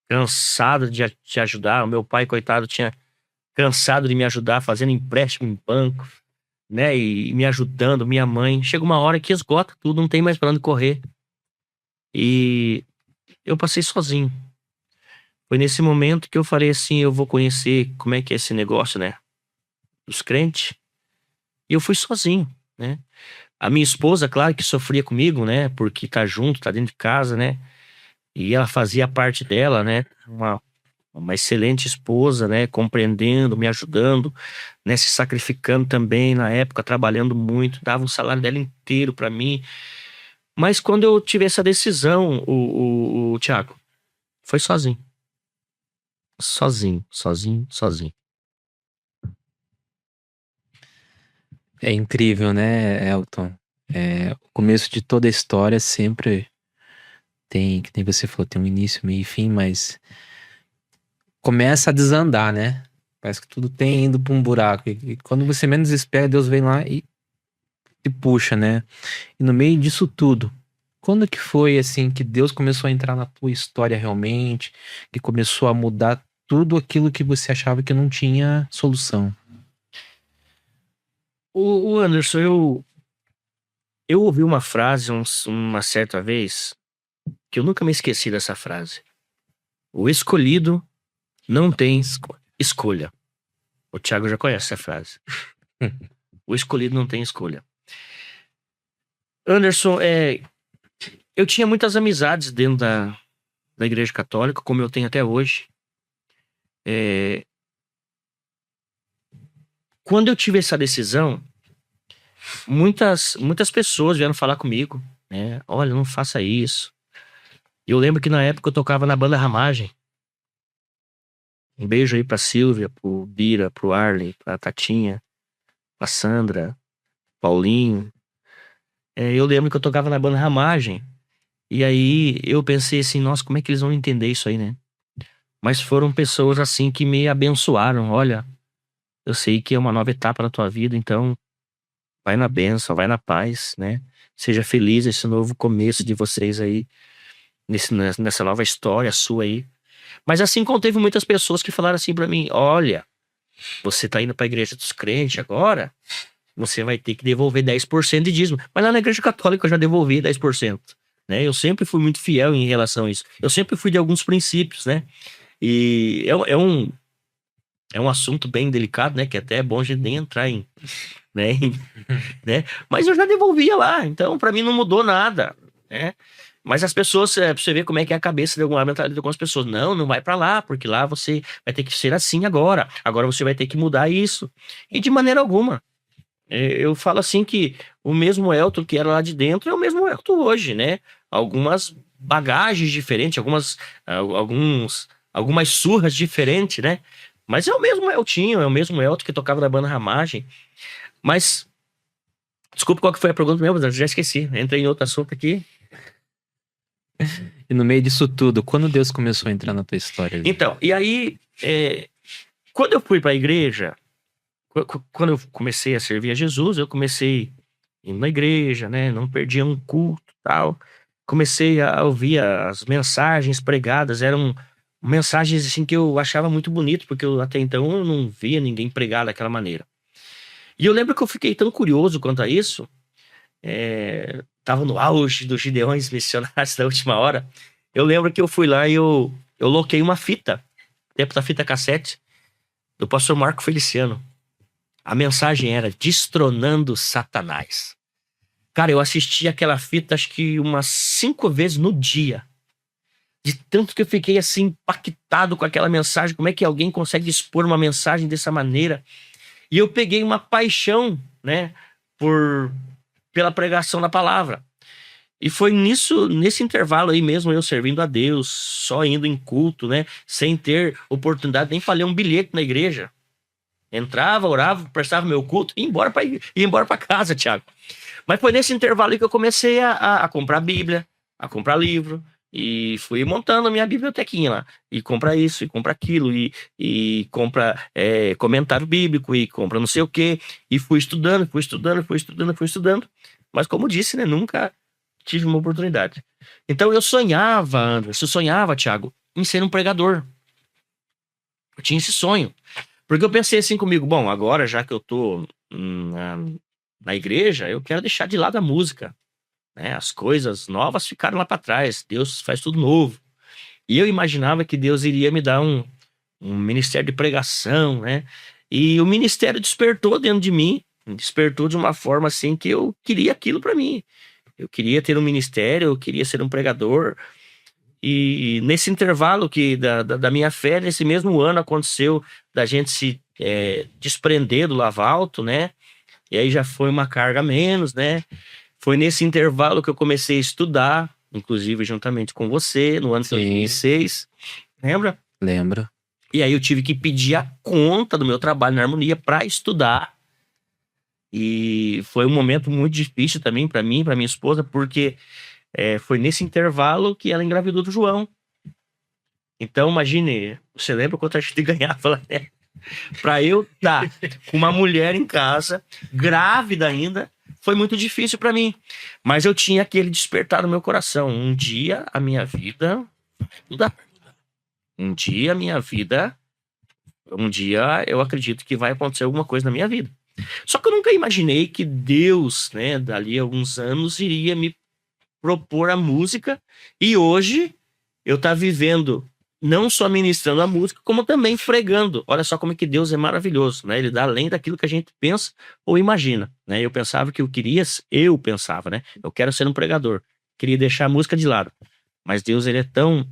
cansado de te ajudar. O meu pai, coitado, tinha cansado de me ajudar, fazendo empréstimo em banco, né? E me ajudando, minha mãe. Chega uma hora que esgota tudo, não tem mais pra onde correr. E eu passei sozinho. Foi nesse momento que eu falei assim, eu vou conhecer como é que é esse negócio, né? Dos crentes. E eu fui sozinho, né? A minha esposa, claro que sofria comigo, né? Porque tá junto, tá dentro de casa, né? E ela fazia a parte dela, né? Uma excelente esposa, né? Compreendendo, me ajudando, né? Se sacrificando também na época, trabalhando muito, dava um salário dela inteiro pra mim. Mas quando eu tive essa decisão, o Thiago, foi sozinho. Sozinho. É incrível, né, Elton? O começo de toda a história sempre tem, que nem você falou, tem um início, meio e fim, mas começa a desandar, né? Parece que tudo tem indo pra um buraco. E quando você menos espera, Deus vem lá e te puxa, né? E no meio disso tudo, quando que foi assim que Deus começou a entrar na tua história realmente, que começou a mudar tudo aquilo que você achava que não tinha solução? O Anderson, eu ouvi uma frase uma certa vez, que eu nunca me esqueci dessa frase. O escolhido não tem escolha. O Thiago já conhece essa frase. O escolhido não tem escolha. Anderson, eu tinha muitas amizades dentro da Igreja Católica, como eu tenho até hoje. Quando eu tive essa decisão, muitas pessoas vieram falar comigo, né? Olha, não faça isso. Eu lembro que na época eu tocava na banda Ramagem. Um beijo aí pra Silvia, pro Bira, pro Arley, pra Tatinha, pra Sandra, Paulinho. Eu lembro que eu tocava na banda Ramagem. E aí eu pensei assim, nossa, como é que eles vão entender isso aí, né? Mas foram pessoas assim que me abençoaram. Olha, eu sei que é uma nova etapa na tua vida, então vai na bênção, vai na paz, né? Seja feliz esse novo começo de vocês aí, nessa nova história sua aí. Mas assim como teve muitas pessoas que falaram assim pra mim, olha, você tá indo pra igreja dos crentes agora, você vai ter que devolver 10% de dízimo. Mas lá na igreja católica eu já devolvi 10%. né? Eu sempre fui muito fiel em relação a isso. Eu sempre fui de alguns princípios, né? E é um assunto bem delicado, né? Que até é bom a gente nem entrar em, né? Né? Mas eu já devolvia lá, então pra mim não mudou nada, né? Mas as pessoas, pra você ver como é que é a cabeça de alguma mentalidade de algumas pessoas. Não, não vai pra lá, porque lá você vai ter que ser assim agora. Agora você vai ter que mudar isso. E de maneira alguma. Eu falo assim que o mesmo Elton que era lá de dentro é o mesmo Elton hoje, né? Algumas bagagens diferentes, algumas surras diferentes, né? Mas é o mesmo Eltinho, é o mesmo Elton que tocava na banda Ramagem. Mas, desculpa, qual que foi a pergunta mesmo? Eu já esqueci. Entrei em outro assunto aqui. E no meio disso tudo, quando Deus começou a entrar na tua história? Então, e aí, quando eu fui pra igreja, quando eu comecei a servir a Jesus, eu comecei indo na igreja, né? Não perdia um culto e tal. Comecei a ouvir as mensagens pregadas, eram mensagens assim que eu achava muito bonito, porque até então eu não via ninguém pregar daquela maneira. E eu lembro que eu fiquei tão curioso quanto a isso, tava no auge dos Gideões missionários da última hora. Eu lembro que eu fui lá e eu loquei uma fita, tempo da fita cassete, do pastor Marco Feliciano. A mensagem era Destronando Satanás. Cara, eu assisti aquela fita acho que umas 5 vezes no dia. De tanto que eu fiquei assim impactado com aquela mensagem. Como é que alguém consegue expor uma mensagem dessa maneira? E eu peguei uma paixão, né, pela pregação da palavra. E foi nesse intervalo aí mesmo, eu servindo a Deus, só indo em culto, né, sem ter oportunidade nem para ler um bilhete na igreja. Entrava, orava, prestava meu culto e ia embora para casa, Thiago. Mas foi nesse intervalo aí que eu comecei a comprar Bíblia, a comprar livro, e fui montando a minha bibliotequinha lá. E compra isso, e compra aquilo, e compra comentário bíblico, e compra não sei o quê. E fui estudando. Mas como disse, né, nunca tive uma oportunidade. Então eu sonhava, Anderson, Thiago, em ser um pregador. Eu tinha esse sonho. Porque eu pensei assim comigo, bom, agora já que eu tô na igreja, eu quero deixar de lado a música, né? As coisas novas ficaram lá para trás, Deus faz tudo novo. E eu imaginava que Deus iria me dar um ministério de pregação, né? E o ministério despertou dentro de mim, despertou de uma forma assim que eu queria aquilo para mim. Eu queria ter um ministério, eu queria ser um pregador. E nesse intervalo da minha fé, nesse mesmo ano, aconteceu da gente se desprender do Lavalto, né? E aí já foi uma carga a menos, né? Foi nesse intervalo que eu comecei a estudar, inclusive juntamente com você, no ano de 2006. Lembra? Lembro. E aí eu tive que pedir a conta do meu trabalho na harmonia para estudar. E foi um momento muito difícil também para mim, para minha esposa, porque foi nesse intervalo que ela engravidou do João. Então, imagine, você lembra quanto a gente ganhava, né? Pra eu estar com uma mulher em casa, grávida ainda, foi muito difícil pra mim. Mas eu tinha aquele despertar no meu coração. Um dia a minha vida vai mudar. Um dia eu acredito que vai acontecer alguma coisa na minha vida. Só que eu nunca imaginei que Deus, né, dali a alguns anos, iria me propor a música. E hoje eu tá vivendo não só ministrando a música, como também pregando. Olha só como é que Deus é maravilhoso, né? Ele dá além daquilo que a gente pensa ou imagina, né? Eu pensava, né? Eu quero ser um pregador. Queria deixar a música de lado. Mas Deus, ele é tão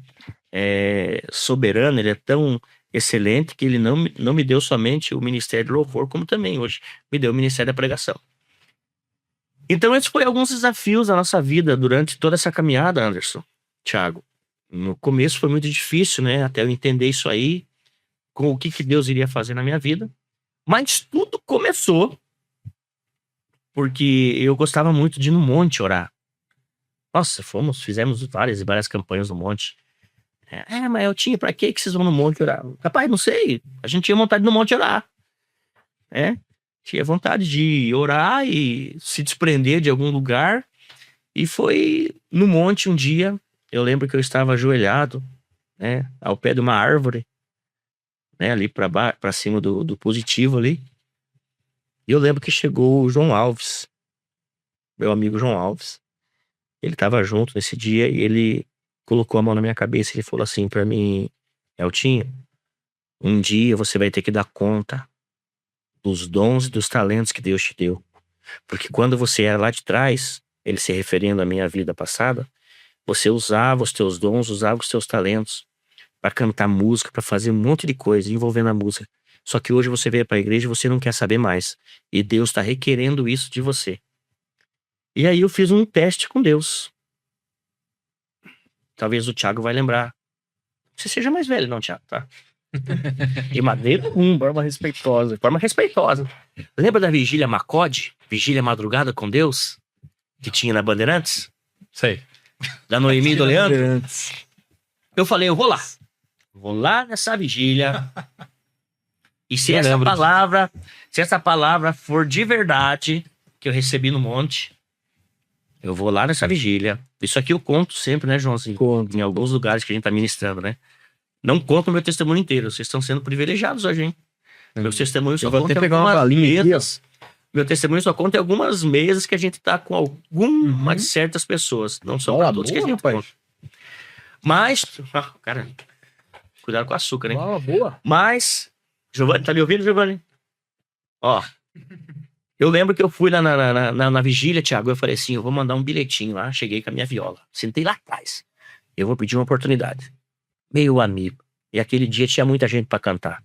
soberano, ele é tão excelente, que ele não me deu somente o ministério de louvor, como também hoje me deu o ministério da pregação. Então, esses foram alguns desafios da nossa vida durante toda essa caminhada, Anderson, Thiago. No começo foi muito difícil, né? Até eu entender isso aí, com o que Deus iria fazer na minha vida. Mas tudo começou porque eu gostava muito de ir no monte orar. Nossa, fizemos várias campanhas no monte. Mas eu tinha, pra que vocês vão no monte orar? Rapaz, não sei. A gente tinha vontade de ir no monte orar. Tinha vontade de orar e se desprender de algum lugar. E foi no monte um dia. Eu lembro que eu estava ajoelhado, né, ao pé de uma árvore, né, ali para cima do positivo ali. E eu lembro que chegou o João Alves, meu amigo João Alves. Ele tava junto nesse dia e ele colocou a mão na minha cabeça e ele falou assim pra mim: Eltinho, um dia você vai ter que dar conta dos dons e dos talentos que Deus te deu. Porque quando você era lá de trás, ele se referindo à minha vida passada, você usava os teus dons, usava os teus talentos pra cantar música, pra fazer um monte de coisa envolvendo a música. Só que hoje você veio pra igreja e você não quer saber mais. E Deus tá requerendo isso de você. E aí eu fiz um teste com Deus. Talvez o Thiago vai lembrar. Você seja mais velho, não, Thiago, tá? De maneira nenhuma. Forma respeitosa. Forma respeitosa. Lembra da vigília Macode? Vigília Madrugada com Deus? Que tinha na Bandeirantes? Sei. Da Noemi e do Leandro? Bandeirantes. Eu falei, eu vou lá. Vou lá nessa vigília. E se Eu lembro essa palavra for de verdade, que eu recebi no monte, eu vou lá nessa vigília. Isso aqui eu conto sempre, né, Joãozinho? Conto. Em alguns lugares que a gente tá ministrando, né? Não conto o meu testemunho inteiro. Vocês estão sendo privilegiados hoje, hein? Meu testemunho só Eu vou conta até pegar uma algumas balinha aqui, ó. mesas. Meu testemunho só conta em algumas mesas que a gente tá com algumas certas pessoas. Não são Bala para todos que a boa, gente rapaz. conta. Mas, cara, cuidado com o açúcar, hein? Bala boa. Mas, Giovanni, tá me ouvindo, Giovanni? Ó, eu lembro que eu fui lá na vigília, Thiago, eu falei assim, eu vou mandar um bilhetinho lá, cheguei com a minha viola, sentei lá atrás, eu vou pedir uma oportunidade. Meu amigo, e aquele dia tinha muita gente pra cantar.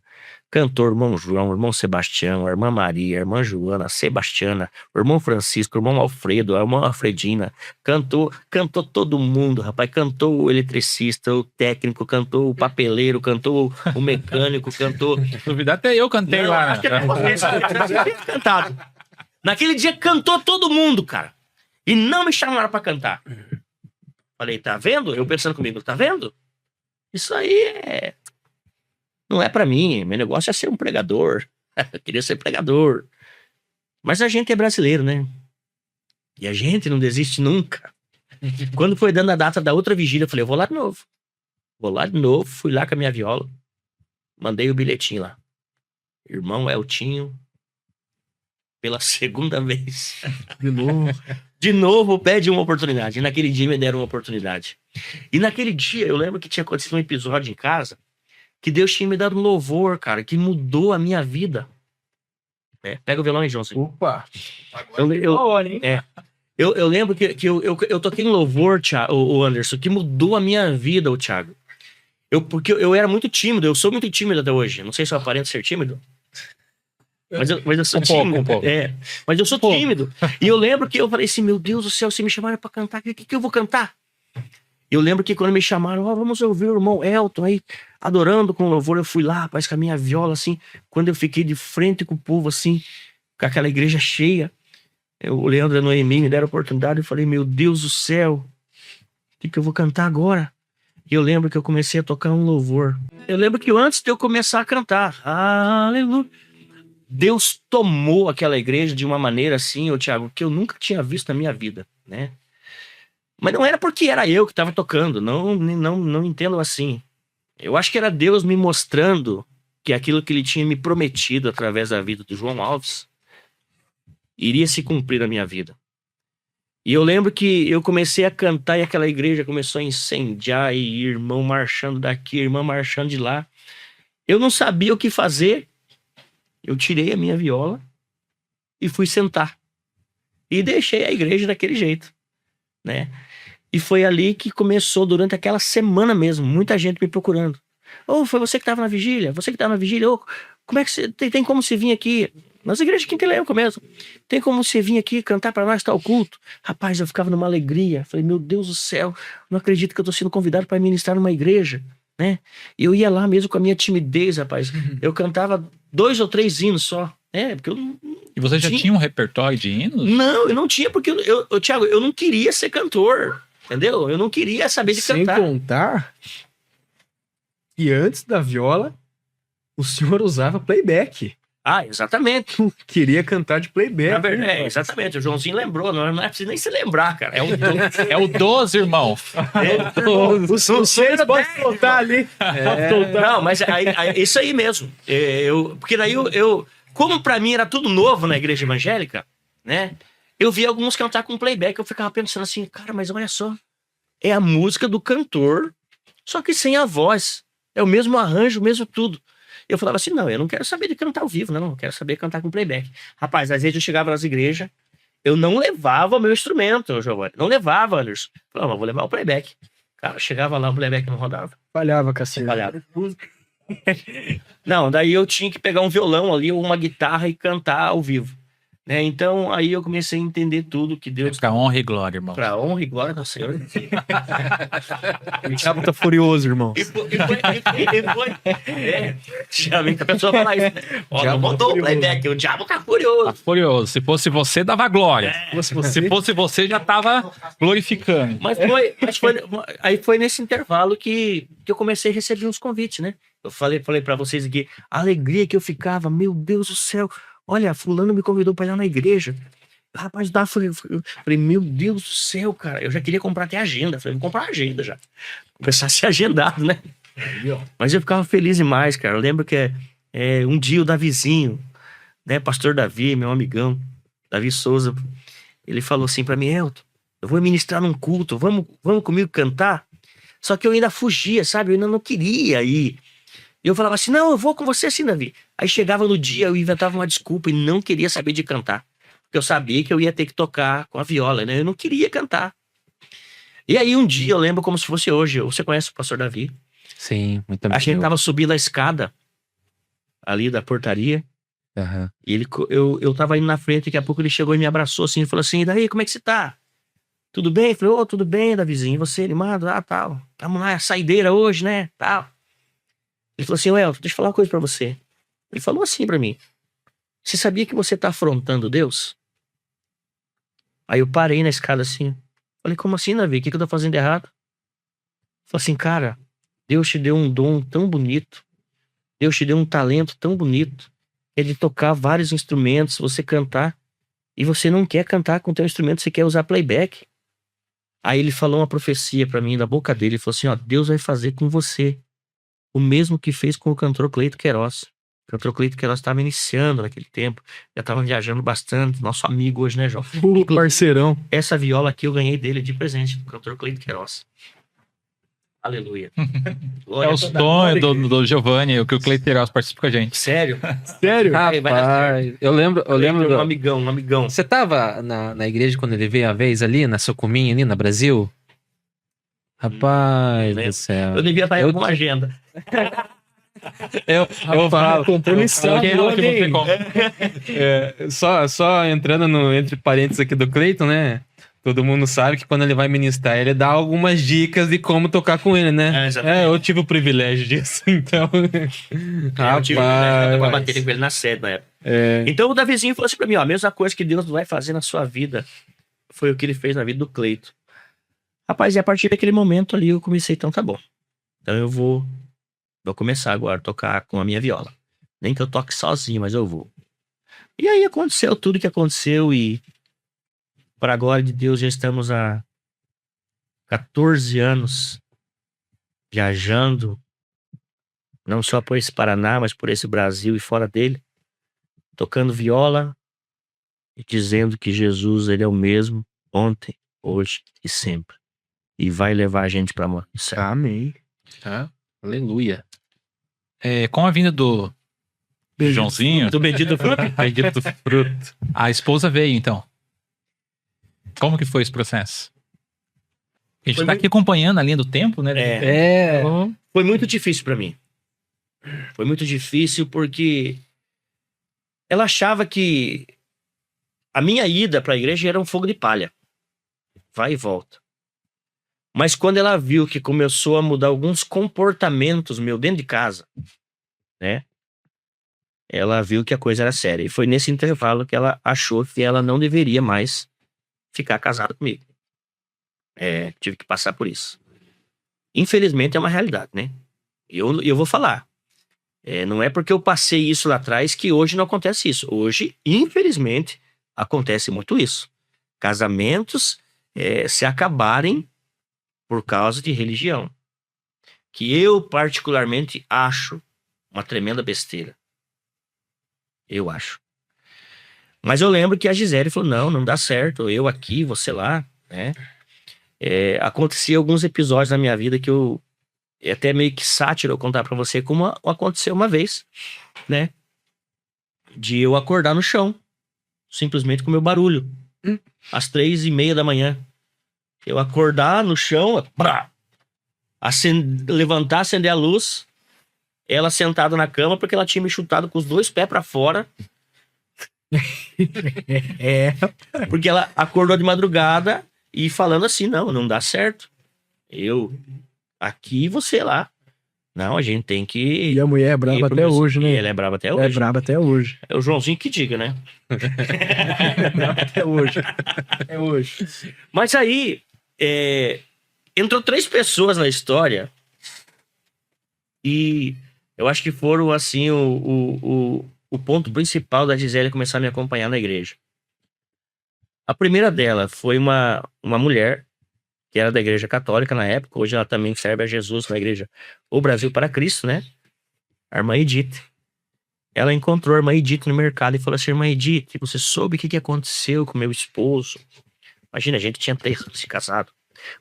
Cantor, irmão João, irmão Sebastião, a irmã Maria, a irmã Joana, a Sebastiana, o irmão Francisco, o irmão Alfredo, a irmã Alfredina. Cantou todo mundo, rapaz. Cantou o eletricista, o técnico, cantou o papeleiro, cantou o mecânico, cantou... Duvidar até eu cantei Não, lá. acho que até vocês tinham cantado. Naquele dia cantou todo mundo, cara. E não me chamaram pra cantar. Falei, tá vendo? Eu pensando comigo, tá vendo? Isso aí não é pra mim. Meu negócio é ser um pregador. Eu queria ser pregador. Mas a gente é brasileiro, né? E a gente não desiste nunca. Quando foi dando a data da outra vigília, eu falei, eu vou lá de novo. Vou lá de novo, fui lá com a minha viola. Mandei o bilhetinho lá. Irmão Eltinho, pela segunda vez. De novo. De novo, pede uma oportunidade. E naquele dia me deram uma oportunidade. E naquele dia, eu lembro que tinha acontecido um episódio em casa que Deus tinha me dado um louvor, cara, que mudou a minha vida. Pega o violão aí, Johnson. Opa. Eu lembro que eu toquei um louvor, Thiago, o Anderson, que mudou a minha vida, o Thiago. Porque eu era muito tímido, eu sou muito tímido até hoje. Não sei se eu aparento ser tímido. Mas eu sou tímido. Um pouco. Mas eu sou tímido. E eu lembro que eu falei assim, meu Deus do céu, se me chamaram pra cantar, o que eu vou cantar? Eu lembro que quando me chamaram, vamos ouvir o irmão Elton aí, adorando com louvor, eu fui lá, rapaz, com a minha viola, assim, quando eu fiquei de frente com o povo, assim, com aquela igreja cheia, o Leandro e a Noemi me deram a oportunidade, eu falei, meu Deus do céu, o que eu vou cantar agora? E eu lembro que eu comecei a tocar um louvor. Eu lembro que antes de eu começar a cantar, aleluia, Deus tomou aquela igreja de uma maneira assim, Thiago, que eu nunca tinha visto na minha vida, né? Mas não era porque era eu que estava tocando, não entendo assim. Eu acho que era Deus me mostrando que aquilo que ele tinha me prometido através da vida do João Alves iria se cumprir na minha vida. E eu lembro que eu comecei a cantar e aquela igreja começou a incendiar e irmão marchando daqui, irmã marchando de lá. Eu não sabia o que fazer. Eu tirei a minha viola e fui sentar. E deixei a igreja daquele jeito, né? E foi ali que começou, durante aquela semana mesmo, muita gente me procurando. Foi você que estava na vigília? Você que estava na vigília? Como é que você... Tem como você vir aqui? Nas igrejas de Quinta Elenco mesmo. Tem como você vir aqui cantar para nós tal culto? Rapaz, eu ficava numa alegria. Falei, meu Deus do céu, não acredito que eu tô sendo convidado para ministrar numa igreja, né? E eu ia lá mesmo com a minha timidez, rapaz. Eu cantava 2 ou 3 hinos só. Porque eu não... E você já tinha um repertório de hinos? Não, eu não tinha, porque Thiago, eu não queria ser cantor. Entendeu? Eu não queria saber de cantar. Sem contar que antes da viola, o senhor usava playback. Exatamente. Queria cantar de playback. Na verdade, exatamente. O Joãozinho lembrou. Não é preciso nem se lembrar, cara. É o 12, irmão. Vocês podem soltar ali. Não, mas isso aí mesmo. Porque daí como pra mim era tudo novo na igreja evangélica, né? eu vi alguns cantar com playback, eu ficava pensando assim, cara, mas olha só, é a música do cantor, só que sem a voz. É o mesmo arranjo, o mesmo tudo. Eu falava assim, não, eu não quero saber de cantar ao vivo, não, eu quero saber cantar com playback. Rapaz, às vezes eu chegava nas igrejas, eu não levava o meu instrumento, Giovanni. Não levava, Anderson. Falava, vou levar o playback. Cara, chegava lá, o playback não rodava. Falhava, Cassiano. Falhava. Não, daí eu tinha que pegar um violão ali, ou uma guitarra e cantar ao vivo. Né? Então, aí eu comecei a entender tudo que Deus... Pra honra e glória, irmão. Pra honra e glória do Senhor. O diabo tá furioso, irmão. Geralmente a pessoa fala isso, né? Ó, não botou o playback, o diabo tá furioso. Tá furioso. Se fosse você, dava glória. Se fosse você, já tava glorificando. Aí foi nesse intervalo que eu comecei a receber uns convites, né? Eu falei pra vocês aqui, a alegria que eu ficava, meu Deus do céu, olha, fulano me convidou pra ir lá na igreja. Rapaz, falei, meu Deus do céu, cara, eu já queria comprar até agenda. Falei, vou comprar agenda já. Começar a ser agendado, né? Mas eu ficava feliz demais, cara. Eu lembro que um dia o Davizinho, né, pastor Davi, meu amigão, Davi Souza, ele falou assim pra mim, Elton, eu vou ministrar num culto, vamos comigo cantar? Só que eu ainda fugia, sabe? Eu ainda não queria ir. E eu falava assim, não, eu vou com você sim, Davi. Aí chegava no dia, eu inventava uma desculpa e não queria saber de cantar. Porque eu sabia que eu ia ter que tocar com a viola, né? Eu não queria cantar. E aí um dia, eu lembro como se fosse hoje, você conhece o pastor Davi? Sim, muito A gente tava subindo a escada ali da portaria. Uhum. E eu tava indo na frente, daqui a pouco ele chegou e me abraçou assim, e falou assim, e daí, como é que você tá? Tudo bem? Eu falei, tudo bem, Davizinho, e você, animado? Tal. Vamos lá, saideira hoje, né? Tal. Ele falou assim, Elton, deixa eu falar uma coisa pra você. Ele falou assim pra mim, você sabia que você tá afrontando Deus? Aí eu parei na escada assim, falei, como assim, Davi? O que eu tô fazendo errado? Ele falou assim, cara, Deus te deu um dom tão bonito, Deus te deu um talento tão bonito, é de tocar vários instrumentos, você cantar, e você não quer cantar com o teu instrumento, você quer usar playback. Aí ele falou uma profecia pra mim, da boca dele, ele falou assim, ó, Deus vai fazer com você o mesmo que fez com o cantor Cleito Queiroz. O cantor Cleito Queiroz estava iniciando naquele tempo, já estava viajando bastante, nosso amigo hoje, né, João? Parceirão. Essa viola aqui eu ganhei dele de presente, do cantor Cleito Queiroz. Aleluia. É o sonho do Giovanni, o que o Cleiteros participa com a gente. Sério? Sério? Rapaz, eu lembro Um amigão. Você tava na igreja quando ele veio a vez ali, na Socuminha, ali na Brasil? Rapaz do céu. Eu devia estar em alguma agenda. Eu falo. Compromisso. Quem é ela que você compra? Só entrando entre parênteses aqui do Cleiton, né? Todo mundo sabe que quando ele vai ministrar, ele dá algumas dicas de como tocar com ele, né? Eu tive o privilégio disso, então. Eu tive pra bater com ele na sede na época. Então o Davizinho falou assim pra mim, ó, a mesma coisa que Deus vai fazer na sua vida foi o que ele fez na vida do Cleito. Rapaz, e a partir daquele momento ali eu comecei, então tá bom. Então eu vou começar agora a tocar com a minha viola. Nem que eu toque sozinho, mas eu vou. E aí aconteceu tudo que aconteceu e para a glória de Deus já estamos há 14 anos viajando, não só por esse Paraná, mas por esse Brasil e fora dele, tocando viola e dizendo que Jesus, ele é o mesmo ontem, hoje e sempre. E vai levar a gente para o céu. Amém. Aleluia. Com a vinda do Joãozinho, Do bendito fruto. bendito fruto, a esposa veio, então. Como que foi esse processo? A gente tá aqui acompanhando a linha do tempo, né? Foi muito difícil para mim. Foi muito difícil porque ela achava que a minha ida para a igreja era um fogo de palha. Vai e volta. Mas quando ela viu que começou a mudar alguns comportamentos meu dentro de casa, né? Ela viu que a coisa era séria. E foi nesse intervalo que ela achou que ela não deveria mais ficar casada comigo. Tive que passar por isso. Infelizmente é uma realidade, né? Eu vou falar. Não é porque eu passei isso lá atrás que hoje não acontece isso. Hoje, infelizmente, acontece muito isso. Casamentos se acabarem por causa de religião. Que eu particularmente acho uma tremenda besteira. Eu acho. Mas eu lembro que a Gisele falou, não dá certo, eu aqui, você lá, né? Acontecia alguns episódios na minha vida que é até meio que sátiro eu contar pra você, como aconteceu uma vez, né? De eu acordar no chão, simplesmente com o meu barulho, às 3:30 da manhã. Eu acordar no chão, levantar, acender a luz, ela sentada na cama, porque ela tinha me chutado com os 2 pés pra fora. Porque ela acordou de madrugada e falando assim, não dá certo. Eu aqui, você lá. Não, a gente tem que... E a mulher é brava até hoje, né? Ela é brava até hoje. É brava até hoje. É o Joãozinho que diga, né? É brava até hoje. É hoje. Mas aí, entrou 3 pessoas na história e eu acho que foram, assim, o ponto principal da Gisele começar a me acompanhar na igreja. A primeira dela foi uma mulher que era da igreja católica na época, hoje ela também serve a Jesus na igreja O Brasil para Cristo, né? A irmã Edith. Ela encontrou a irmã Edith no mercado e falou assim, irmã Edith, você soube o que aconteceu com meu esposo? Imagina, a gente tinha 3 anos de casado.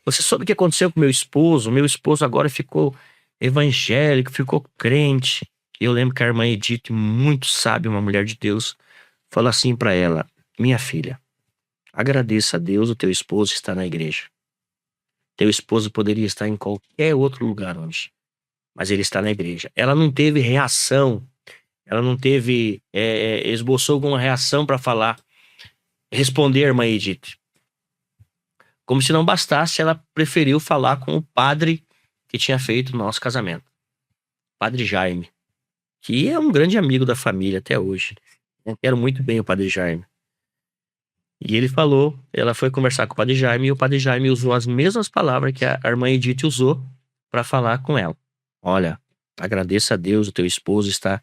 Você soube o que aconteceu com meu esposo? Meu esposo agora ficou evangélico, ficou crente. E eu lembro que a irmã Edith, muito sábia, uma mulher de Deus, falou assim para ela, minha filha, agradeça a Deus, o teu esposo está na igreja. Teu esposo poderia estar em qualquer outro lugar hoje, mas ele está na igreja. Ela não teve reação, ela não teve, esboçou alguma reação para falar, responder a irmã Edith. Como se não bastasse, ela preferiu falar com o padre que tinha feito o nosso casamento. Padre Jaime, que é um grande amigo da família até hoje. Eu quero muito bem o Padre Jaime. E ele falou, ela foi conversar com o Padre Jaime e o Padre Jaime usou as mesmas palavras que a irmã Edith usou para falar com ela. Olha, agradeça a Deus, o teu esposo está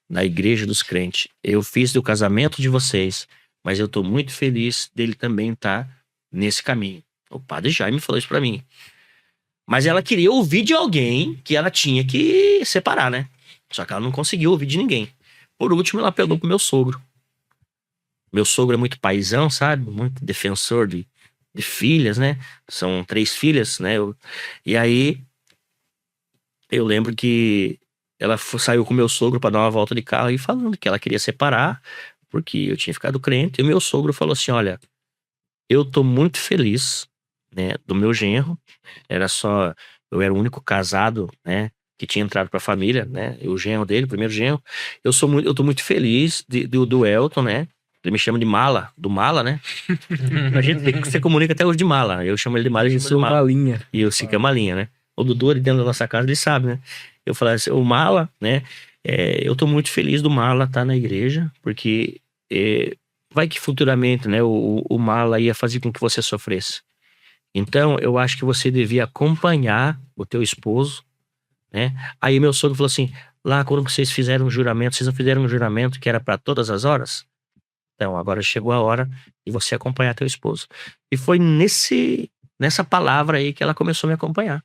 na igreja dos crentes. Eu fiz do casamento de vocês, mas eu estou muito feliz dele também estar nesse caminho. O Padre Jaime falou isso para mim. Mas ela queria ouvir de alguém que ela tinha que separar, né? Só que ela não conseguiu ouvir de ninguém. Por último, ela apelou pro meu sogro. Meu sogro é muito paizão, sabe? Muito defensor de filhas, né? São 3 filhas, né? E aí, eu lembro que ela saiu com meu sogro para dar uma volta de carro e falando que ela queria separar, porque eu tinha ficado crente. E o meu sogro falou assim, olha, eu tô muito feliz, né? Do meu genro. Eu era o único casado, né? Que tinha entrado pra família, né? O genro dele, o primeiro genro. Eu tô muito feliz do Elton, né? Ele me chama de Mala, do Mala, né? A gente você comunica até hoje de Mala. Eu chamo ele de Mala, a gente chama de Mala. Malinha. E eu sei que é Malinha, né? O Dudu ali dentro da nossa casa, ele sabe, né? Eu falei assim, o Mala, né? Eu tô muito feliz do Mala estar na igreja, porque vai que futuramente, né? O Mala ia fazer com que você sofresse. Então, eu acho que você devia acompanhar o teu esposo, né? Aí meu sogro falou assim, lá quando vocês fizeram um juramento, vocês não fizeram um juramento que era para todas as horas? Então, agora chegou a hora de você acompanhar teu esposo. E foi nessa palavra aí que ela começou a me acompanhar.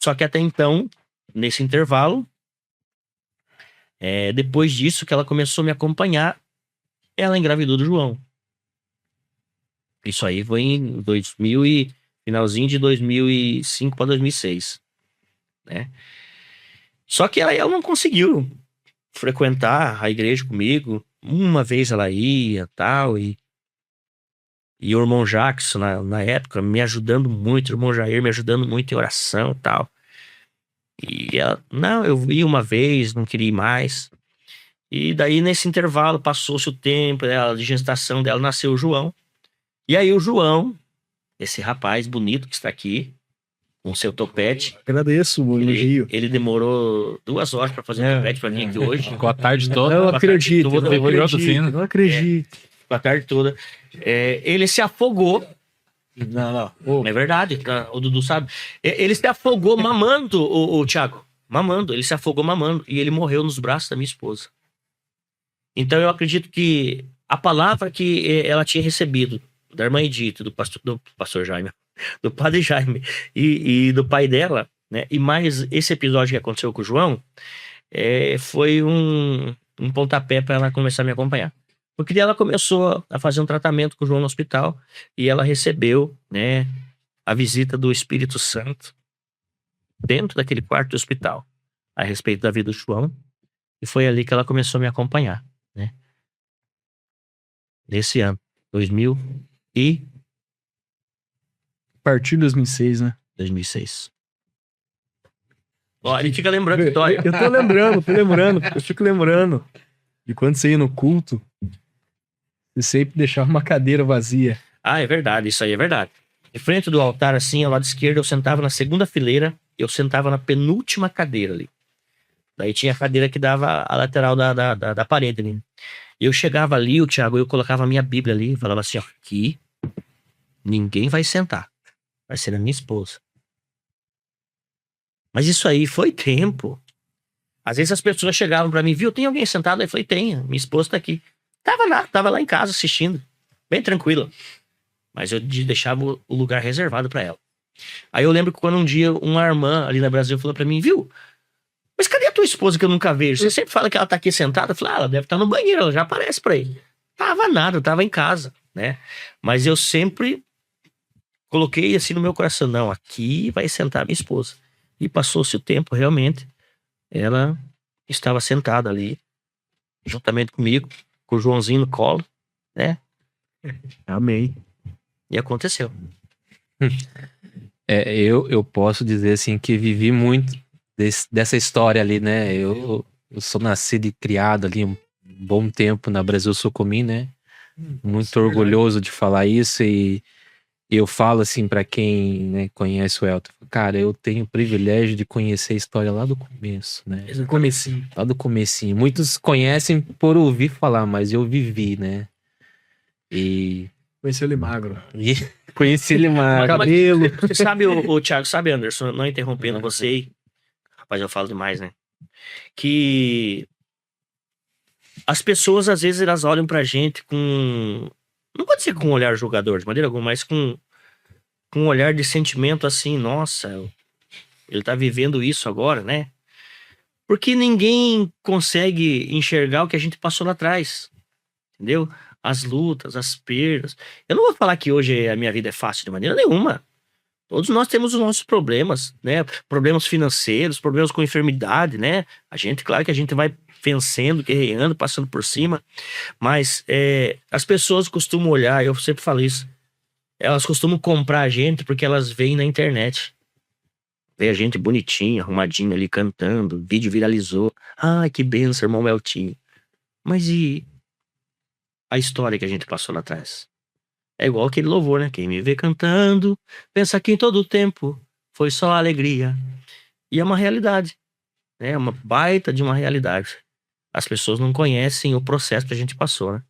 Só que até então, nesse intervalo, depois disso que ela começou a me acompanhar, ela engravidou do João. Isso aí foi em finalzinho de 2005 para 2006, né? Só que ela não conseguiu frequentar a igreja comigo. Uma vez ela ia, tal, e o irmão Jackson, na época, me ajudando muito, o irmão Jair me ajudando muito em oração e tal. E ela, não, eu vi uma vez, não queria ir mais. E daí, nesse intervalo, passou-se o tempo de gestação dela, nasceu o João. E aí o João, esse rapaz bonito que está aqui, com seu topete. Agradeço o elogio. Ele demorou 2 horas para fazer um topete para mim aqui hoje. Ficou a tarde toda. Não acredito, Não acredito. A tarde toda. Ele se afogou. Não. É verdade, o Dudu sabe. Ele se afogou mamando, o Thiago. Mamando, ele se afogou mamando. E ele morreu nos braços da minha esposa. Então eu acredito que a palavra que ela tinha recebido da irmã Edith, do pastor Jaime, do Padre Jaime e do pai dela, né? E mais esse episódio que aconteceu com o João, foi um pontapé para ela começar a me acompanhar. Porque ela começou a fazer um tratamento com o João no hospital e ela recebeu, né, a visita do Espírito Santo dentro daquele quarto do hospital a respeito da vida do João. E foi ali que ela começou a me acompanhar, né? Nesse ano, 2006. A partir de 2006, né? Ó, ele fica lembrando história. Eu tô lembrando. Eu fico lembrando de quando você ia no culto, você sempre deixava uma cadeira vazia. Ah, é verdade, isso aí é verdade. Em frente do altar, assim, ao lado esquerdo, eu sentava na segunda fileira, eu sentava na penúltima cadeira ali. Daí tinha a cadeira que dava a lateral da parede ali. Eu chegava ali, o Thiago, eu colocava a minha Bíblia ali, falava assim, ó, aqui ninguém vai sentar. Vai ser a minha esposa. Mas isso aí foi tempo. Às vezes as pessoas chegavam pra mim, viu, tem alguém sentado? Aí eu falei, tem, minha esposa tá aqui. Tava lá em casa assistindo, bem tranquila. Mas eu deixava o lugar reservado pra ela. Aí eu lembro que quando um dia uma irmã ali no Brasil falou pra mim, viu, mas cadê a tua esposa que eu nunca vejo? Você sempre fala que ela tá aqui sentada. Eu falei, ela deve estar no banheiro, ela já aparece pra ele. Tava nada, tava em casa, né? Mas eu sempre coloquei assim no meu coração, não, aqui vai sentar minha esposa. E passou-se o tempo, realmente, ela estava sentada ali, juntamente comigo, com o Joãozinho no colo, né? Amém. E aconteceu. Eu posso dizer assim que vivi muito dessa história ali, né? Eu sou nascido e criado ali um bom tempo na Brasil Sucumim, né? Muito orgulhoso de falar isso e eu falo assim pra quem, né, conhece o Elton, cara, eu tenho o privilégio de conhecer a história lá do começo, né? Comecinho. Lá do comecinho. Muitos conhecem por ouvir falar, mas eu vivi, né? E Conheceu ele magro. conheci ele mais. Cabelo. Você sabe, o Thiago, sabe, Anderson, não interrompendo você aí, rapaz, eu falo demais, né? Que as pessoas, às vezes, elas olham pra gente com... Não pode ser com um olhar julgador, de maneira alguma, mas com um olhar de sentimento assim, nossa, ele tá vivendo isso agora, né? Porque ninguém consegue enxergar o que a gente passou lá atrás, entendeu? As lutas, as perdas. Eu não vou falar que hoje a minha vida é fácil de maneira nenhuma. Todos nós temos os nossos problemas, né? Problemas financeiros, problemas com enfermidade, né? Claro que a gente vai vencendo, guerreando, passando por cima. Mas as pessoas costumam olhar, eu sempre falo isso, elas costumam comprar a gente porque elas veem na internet. Vê a gente bonitinho, arrumadinho ali, cantando, o vídeo viralizou. Ai, que benção, irmão Meltinho. Mas e a história que a gente passou lá atrás? É igual aquele louvor, né? Quem me vê cantando, pensa que em todo o tempo foi só alegria. E é uma realidade, né? É uma baita de uma realidade. As pessoas não conhecem o processo que a gente passou, né?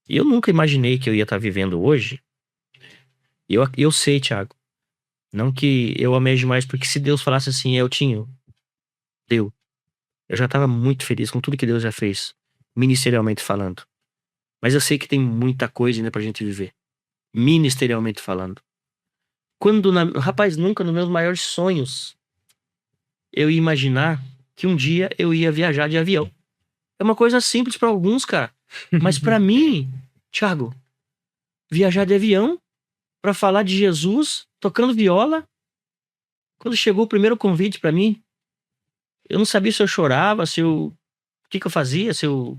E eu nunca imaginei que eu ia estar vivendo hoje. Eu sei, Thiago, não que eu amei demais, porque se Deus falasse assim, Eltinho, deu. Eu já estava muito feliz com tudo que Deus já fez, ministerialmente falando. Mas eu sei que tem muita coisa ainda pra gente viver, ministerialmente falando. Rapaz, nunca nos meus maiores sonhos eu ia imaginar que um dia eu ia viajar de avião. É uma coisa simples pra alguns, cara. Mas pra mim, Thiago, viajar de avião pra falar de Jesus, tocando viola. Quando chegou o primeiro convite pra mim, eu não sabia se eu chorava, o que eu fazia, se eu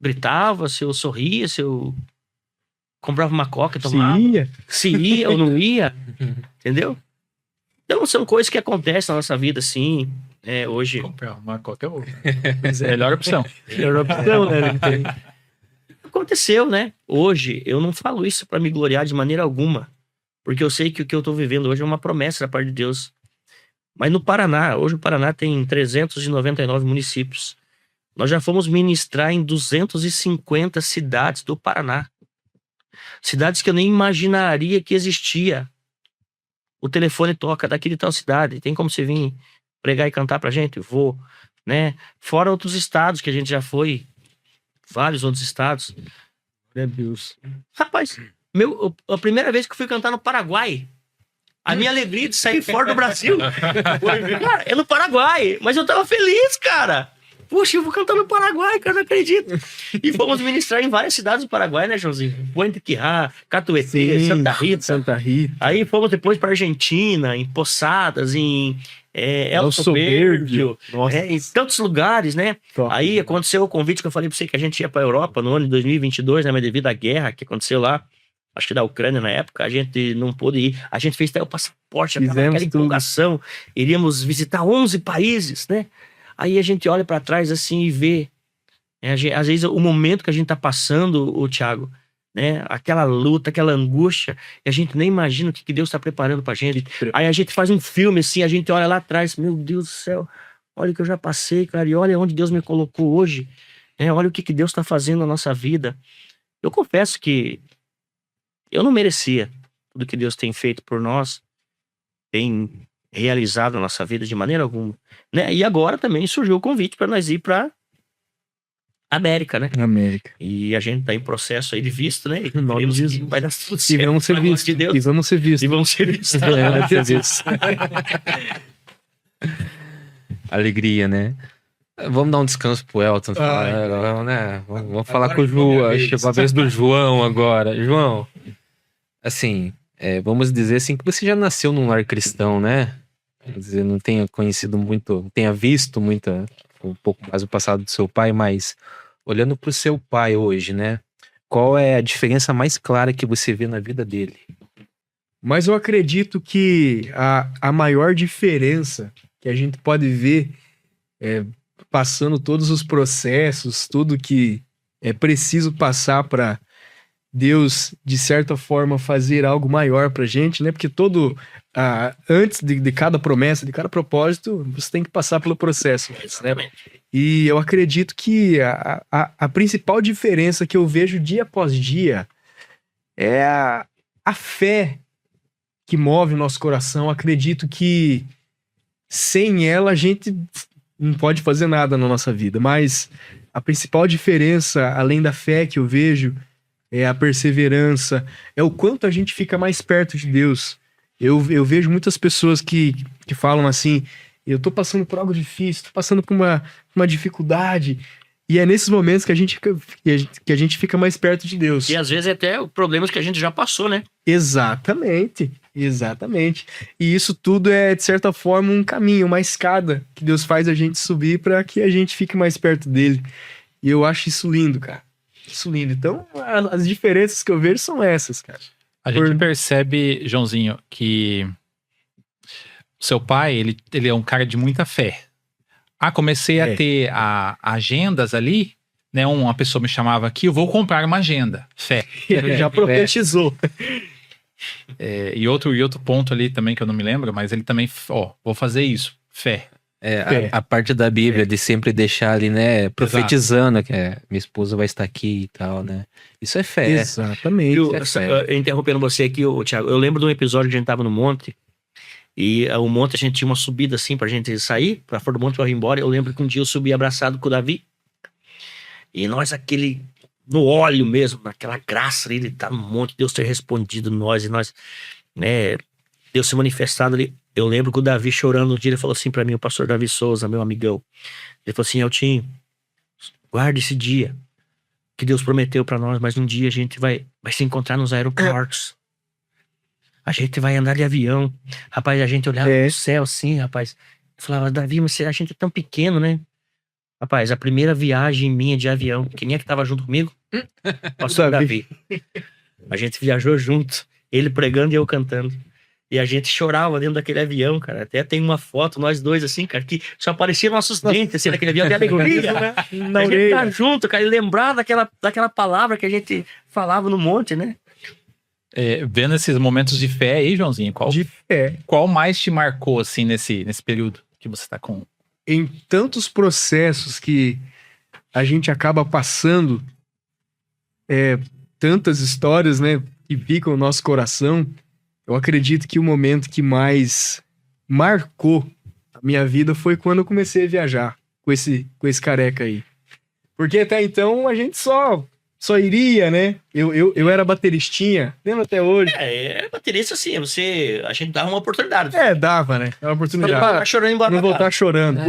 gritava, se eu sorria, se eu comprava uma coca e tomava. Se ia ou não ia, entendeu? Então são coisas que acontecem na nossa vida, assim, hoje. Comprar uma coca é melhor opção. Melhor opção, né? Aconteceu, né? Hoje, eu não falo isso pra me gloriar de maneira alguma, porque eu sei que o que eu tô vivendo hoje é uma promessa da parte de Deus. Mas no Paraná, hoje o Paraná tem 399 municípios. Nós já fomos ministrar em 250 cidades do Paraná. Cidades que eu nem imaginaria que existia. O telefone toca daqui de tal cidade. Tem como você vir pregar e cantar pra gente? Vou, né? Fora outros estados que a gente já foi. Vários outros estados. Meu Deus. Rapaz, a primeira vez que eu fui cantar no Paraguai, a minha alegria de sair fora do Brasil, cara, é no Paraguai. Mas eu tava feliz, cara. Poxa, eu vou cantar no Paraguai, cara, não acredito. E fomos ministrar em várias cidades do Paraguai, né, Joãozinho? Puente Quirá, Catuete, Santa Rita. Santa Rita. Aí fomos depois para Argentina, em Posadas, em El Soberbio, Nossa. em tantos lugares, né? Top. Aí aconteceu o convite que eu falei pra você que a gente ia pra Europa no ano de 2022, né? Mas devido à guerra que aconteceu lá, acho que da Ucrânia na época, a gente não pôde ir. A gente fez até o passaporte, aquela empolgação. Iríamos visitar 11 países, né? Aí a gente olha pra trás assim e vê. Às vezes o momento que a gente tá passando, o Thiago, né? Aquela luta, aquela angústia, e a gente nem imagina o que Deus está preparando pra gente. Aí a gente faz um filme assim, a gente olha lá atrás, meu Deus do céu, olha o que eu já passei, cara, e olha onde Deus me colocou hoje, né? Olha o que Deus está fazendo na nossa vida. Eu confesso que eu não merecia tudo que Deus tem feito por nós, tem realizado na nossa vida de maneira alguma, né? E agora também surgiu o convite para nós ir para América, né? América. E a gente tá em processo aí de visto, né? E Em nome de Jesus. vai dar tudo E certo. vamos ser pelo amor vistos. de Deus. E vamos ser vistos. E vamos ser vistos. Vai ser vistos. Alegria, né? Vamos dar um descanso pro Elton. Né? Vamos falar com o João. Chegou a vez do João agora. João, assim, vamos dizer assim que você já nasceu num lar cristão, né? Quer dizer, não tenha conhecido muito, tenha visto muito, um pouco mais o passado do seu pai, mas olhando pro seu pai hoje, né? Qual é a diferença mais clara que você vê na vida dele? Mas eu acredito que a maior diferença que a gente pode ver passando todos os processos, tudo que é preciso passar para Deus, de certa forma, fazer algo maior pra gente, né? Porque antes de cada promessa, de cada propósito, você tem que passar pelo processo. Né? E eu acredito que a principal diferença que eu vejo dia após dia é a fé que move o nosso coração. Eu acredito que sem ela a gente não pode fazer nada na nossa vida, mas a principal diferença, além da fé que eu vejo, é a perseverança, é o quanto a gente fica mais perto de Deus. Eu vejo muitas pessoas que falam assim, eu tô passando por algo difícil, tô passando por uma dificuldade, e é nesses momentos que a gente fica mais perto de Deus. E às vezes até problemas que a gente já passou, né? Exatamente. E isso tudo é, de certa forma, um caminho, uma escada que Deus faz a gente subir para que a gente fique mais perto dele. E eu acho isso lindo, cara. Isso lindo. Então, as diferenças que eu vejo são essas, cara. A gente percebe, Joãozinho, que seu pai, ele é um cara de muita fé. Comecei a ter agendas ali, né? Uma pessoa me chamava aqui, eu vou comprar uma agenda. Fé. Ele já profetizou. E outro ponto ali também que eu não me lembro, mas ele também, vou fazer isso. Fé. A parte da Bíblia de sempre deixar ali, né, profetizando que minha esposa vai estar aqui e tal, né? Isso é fé. Exatamente. Interrompendo você aqui, Thiago, eu lembro de um episódio que a gente tava no monte, e o monte a gente tinha uma subida assim pra gente sair, pra fora do monte pra ir embora. Eu lembro que um dia eu subi abraçado com o Davi, e nós no óleo mesmo, naquela graça dele tá no monte, Deus ter respondido nós, e nós, né, Deus se manifestado ali. Eu lembro que o Davi chorando um dia, ele falou assim pra mim, o pastor Davi Souza, meu amigão, ele falou assim, Eltinho, guarda esse dia que Deus prometeu pra nós, mas um dia a gente vai se encontrar nos aeroportos, a gente vai andar de avião, rapaz, a gente olhava pro céu assim, rapaz, eu falava, Davi, mas a gente é tão pequeno, né? Rapaz, a primeira viagem minha de avião, quem é que tava junto comigo? Pastor Davi. A gente viajou junto, ele pregando e eu cantando. E a gente chorava dentro daquele avião, cara. Até tem uma foto, nós dois, assim, cara, que só apareciam nossos dentes, assim, naquele avião de alegria, né? A gente tá junto, cara, e lembrar daquela palavra que a gente falava no monte, né? Vendo esses momentos de fé aí, Joãozinho, qual mais te marcou, assim, nesse período que você tá com? Em tantos processos que a gente acaba passando, tantas histórias, né, que ficam no nosso coração, eu acredito que o momento que mais marcou a minha vida foi quando eu comecei a viajar com esse careca aí. Porque até então a gente só só iria, né? Eu era bateristinha, lembro até hoje. Baterista assim, a gente dava uma oportunidade. Dava, né? Era uma oportunidade. Pra chorando embora. Não voltar chorando.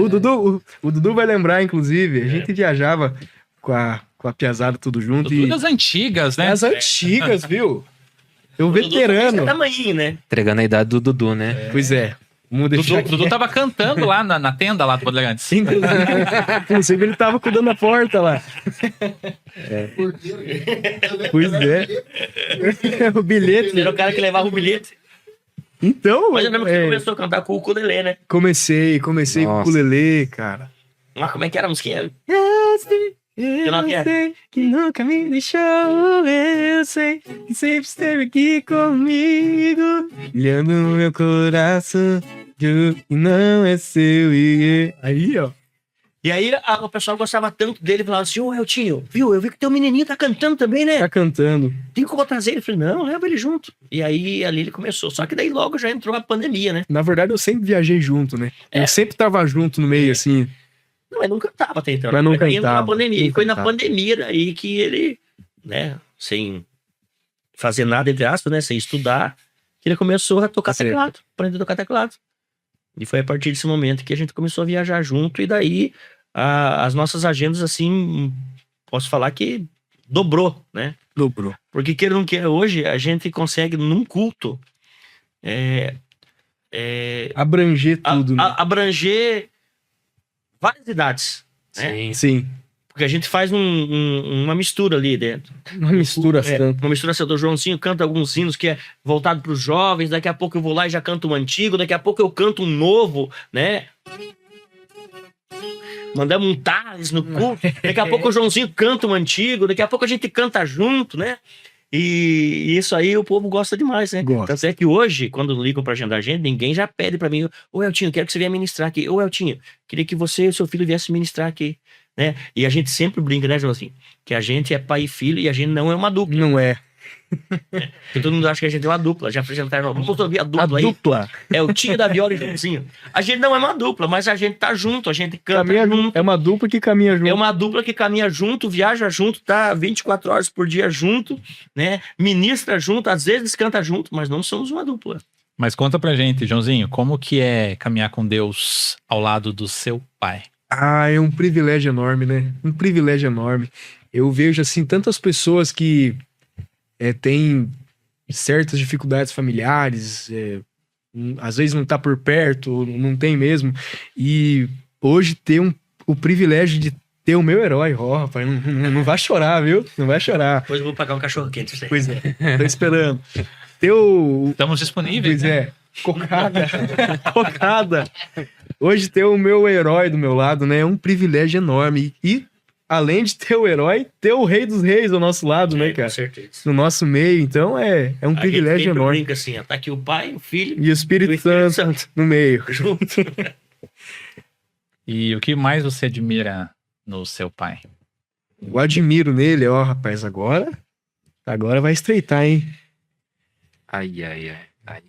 O Dudu vai lembrar, inclusive, a gente viajava com a piazada tudo junto. Tudo das antigas, né? As antigas, viu? Eu veterano. Tamanho, né? Entregando a idade do Dudu, né? Pois é. Vamos deixar Dudu tava cantando lá na tenda lá do Bandeirantes. Inclusive, ele tava cuidando da porta lá. Pois é. O bilhete. Ele era o cara que levava o bilhete. Então. Mas eu lembro que você começou a cantar com o ukulele, né? Comecei com o ukulele, cara. Mas como é que era a musiquinha? Eu sei que nunca me deixou. Eu sei que sempre esteve aqui comigo, brilhando no meu coração. Que não é seu. Aí, ó. E aí o pessoal gostava tanto dele, falava assim: ô Eltinho, viu? Eu vi que teu menininho tá cantando também, né? Tá cantando. Tem como trazer ele? Eu falei: não, leva ele junto. E aí ali ele começou. Só que daí logo já entrou a pandemia, né? Na verdade, eu sempre viajei junto, né? Eu sempre tava junto no meio, assim. Não, mas não cantava até então. Mas não Aí cantava. Na pandemia. E foi na cantava. pandemia daí que ele, né, sem fazer nada, entre aspas, né, sem estudar, que ele começou a tocar teclado, aprender a tocar teclado. E foi a partir desse momento que a gente começou a viajar junto, e daí as nossas agendas, assim, posso falar que dobrou, né? Dobrou. Porque queira ou não queira, hoje a gente consegue num culto Abranger tudo, né? abranger várias idades, né? Sim. Porque a gente faz uma mistura ali dentro. Uma mistura tanto. Uma mistura assim, o Joãozinho canta alguns hinos que é voltado para os jovens, daqui a pouco eu vou lá e já canto um antigo, daqui a pouco eu canto um novo, né? Mandamos um Thales no culto, daqui a pouco o Joãozinho canta um antigo, daqui a pouco a gente canta junto, né? E isso aí o povo gosta demais, né? Gosta. Tanto é que hoje, quando ligam pra agendar a gente, ninguém já pede pra mim: ô Eltinho, quero que você venha ministrar aqui. Ô Eltinho, queria que você e o seu filho viessem ministrar aqui, né? E a gente sempre brinca, né, João, assim, que a gente é pai e filho e a gente não é uma dupla. Não é. Porque todo mundo acha que a gente é uma dupla. Já apresentaram, vamos ouvir a dupla aí. Dupla. É o Tinho da Viola e o Joãozinho. A gente não é uma dupla, mas a gente tá junto, a gente canta Caminha junto. É uma dupla que caminha junto. É uma dupla que caminha junto, viaja junto, tá 24 horas por dia junto, né? Ministra junto, às vezes canta junto, mas não somos uma dupla. Mas conta pra gente, Joãozinho, como que é caminhar com Deus ao lado do seu pai? É um privilégio enorme, né? Um privilégio enorme. Eu vejo, assim, tantas pessoas que têm certas dificuldades familiares, às vezes não tá por perto, não tem mesmo. E hoje ter o privilégio de ter o meu herói, rapaz, não vai chorar, viu? Não vai chorar. Depois eu vou pagar um cachorro quente. Isso aí. Pois é, tô esperando. Estamos disponíveis, Pois né? Cocada. Hoje ter o meu herói do meu lado, né? É um privilégio enorme. E, além de ter o herói, ter o rei dos reis ao nosso lado, né, cara? Com certeza. No nosso meio. Então, é um privilégio sempre enorme. brinca assim, ó, tá aqui o pai, o filho E o Espírito Santo no meio. junto. E o que mais você admira no seu pai? Eu admiro nele, rapaz, agora vai estreitar, hein? Ai,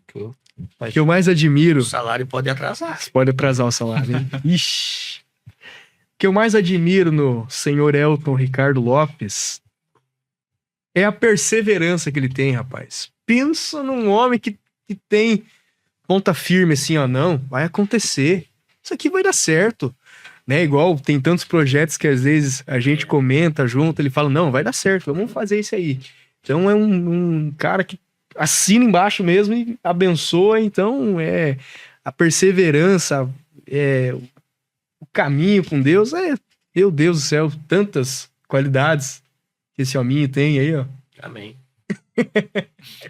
que eu... O que eu mais admiro... O salário pode atrasar. Pode atrasar o salário, hein? Ixi. O que eu mais admiro no senhor Elton Ricardo Lopes é a perseverança que ele tem, rapaz. Pensa num homem que tem ponta firme assim, ó. Não, vai acontecer. Isso aqui vai dar certo. Né? Igual tem tantos projetos que às vezes a gente comenta junto, ele fala, não, vai dar certo, vamos fazer isso aí. Então é um cara que assina embaixo mesmo e abençoa. Então a perseverança, o caminho com Deus, meu Deus do céu, tantas qualidades que esse hominho tem aí, ó. Amém.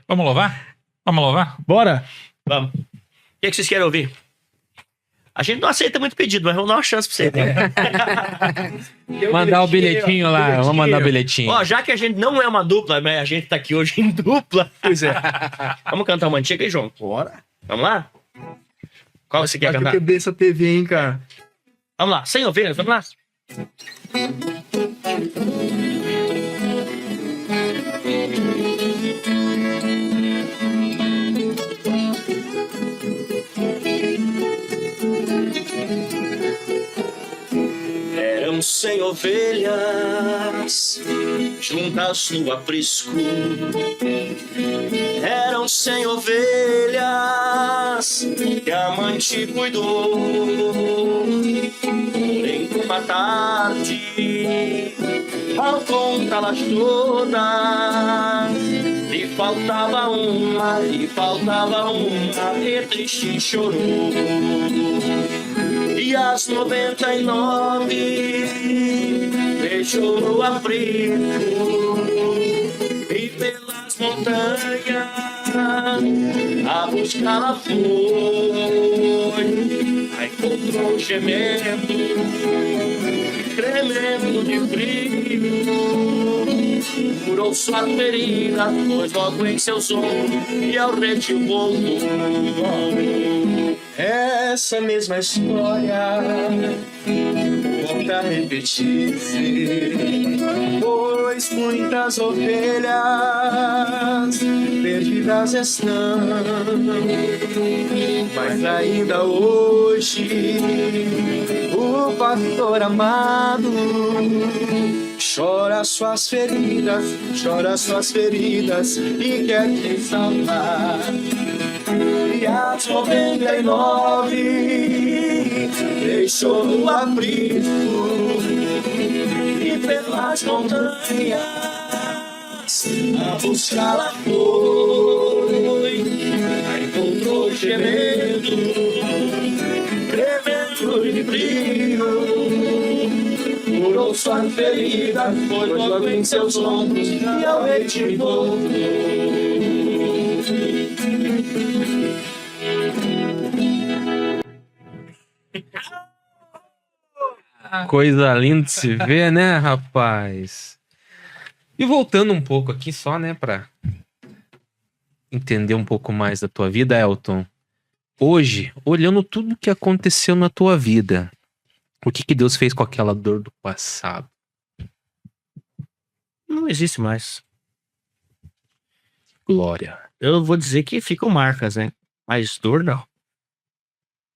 Vamos louvar? Vamos louvar? Bora! Vamos. O que vocês querem ouvir? A gente não aceita muito pedido, mas vamos dar uma chance pra você. Né? Mandar o bilhetinho lá, vamos mandar o bilhetinho. Ó, já que a gente não é uma dupla, mas a gente tá aqui hoje em dupla. Pois é. Vamos cantar uma antiga aí, João? Bora. Vamos lá? Qual você quer Vai cantar? beber essa TV, hein, cara? Vamos lá, sem ovelhas, vamos lá. Eram 100 ovelhas juntas no aprisco. Eram 100 ovelhas que a mãe te cuidou. Porém, uma tarde, ao contá-las todas, lhe faltava uma, e triste chorou. E as 99 deixou no abrigo, e pelas montanhas a buscá-la foi. A encontrou gemendo, tremendo de frio, curou sua ferida, pôs logo em seus ombros e ao redil voltou. Essa mesma história volta a repetir-se, pois muitas ovelhas perdidas estão, mas ainda hoje o pastor amado chora suas feridas e quer te salvar. E as 99 deixou no abrigo, e pelas montanhas a buscá-la foi. A encontrou gemendo, tremendo de frio, curou sua ferida, foi logo em seus ombros e ao redil voltou. Coisa linda de se ver, né, rapaz? E voltando um pouco aqui só, né, pra entender um pouco mais da tua vida, Elton. Hoje, olhando tudo que aconteceu na tua vida, o que Deus fez com aquela dor do passado? Não existe mais. Glória. Eu vou dizer que ficam marcas, né? Mas dor não.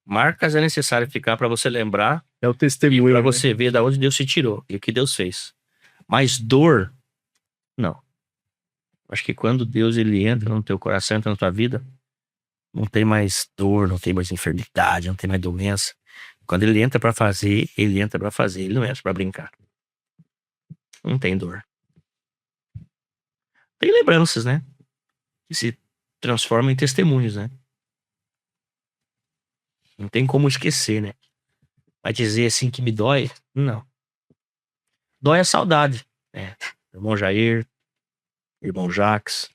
Marcas é necessário ficar para você lembrar, É o testemunho. para né? você ver da onde Deus te tirou e o que Deus fez. Mas dor, não. Acho que quando Deus ele entra no teu coração, entra na tua vida, não tem mais dor, não tem mais enfermidade, não tem mais doença. Quando ele entra para fazer, ele entra para fazer, ele não entra para brincar. Não tem dor. Tem lembranças, né? Que se transformam em testemunhos, né? Não tem como esquecer, né? Vai dizer assim que me dói? Não. Dói a saudade, né? Irmão Jair, irmão Jax.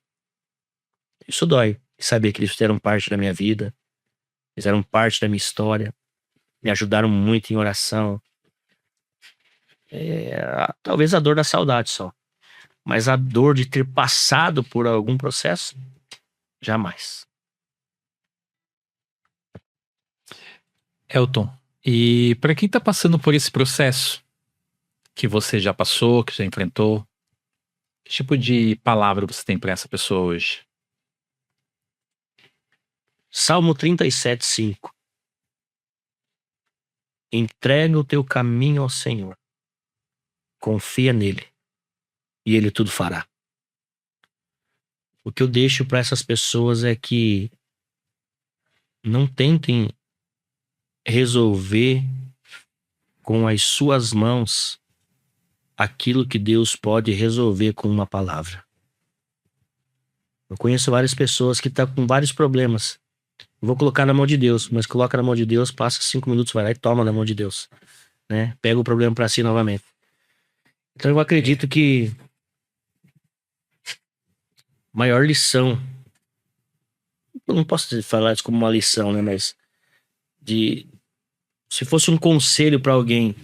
Isso dói. Saber que eles fizeram parte da minha vida, fizeram parte da minha história, me ajudaram muito em oração. Talvez a dor da saudade só. Mas a dor de ter passado por algum processo, jamais. Elton, e para quem tá passando por esse processo que você já passou, que já enfrentou, que tipo de palavra você tem para essa pessoa hoje? Salmo 37:5. Entrega o teu caminho ao Senhor. Confia nele. E ele tudo fará. O que eu deixo para essas pessoas é que não tentem resolver com as suas mãos aquilo que Deus pode resolver com uma palavra. Eu conheço várias pessoas que estão com vários problemas. Vou colocar na mão de Deus, mas coloca na mão de Deus, passa 5 minutos, vai lá e toma na mão de Deus, né? Pega o problema para si novamente. Então eu acredito que a maior lição, eu não posso falar isso como uma lição, né? Mas se fosse um conselho para alguém,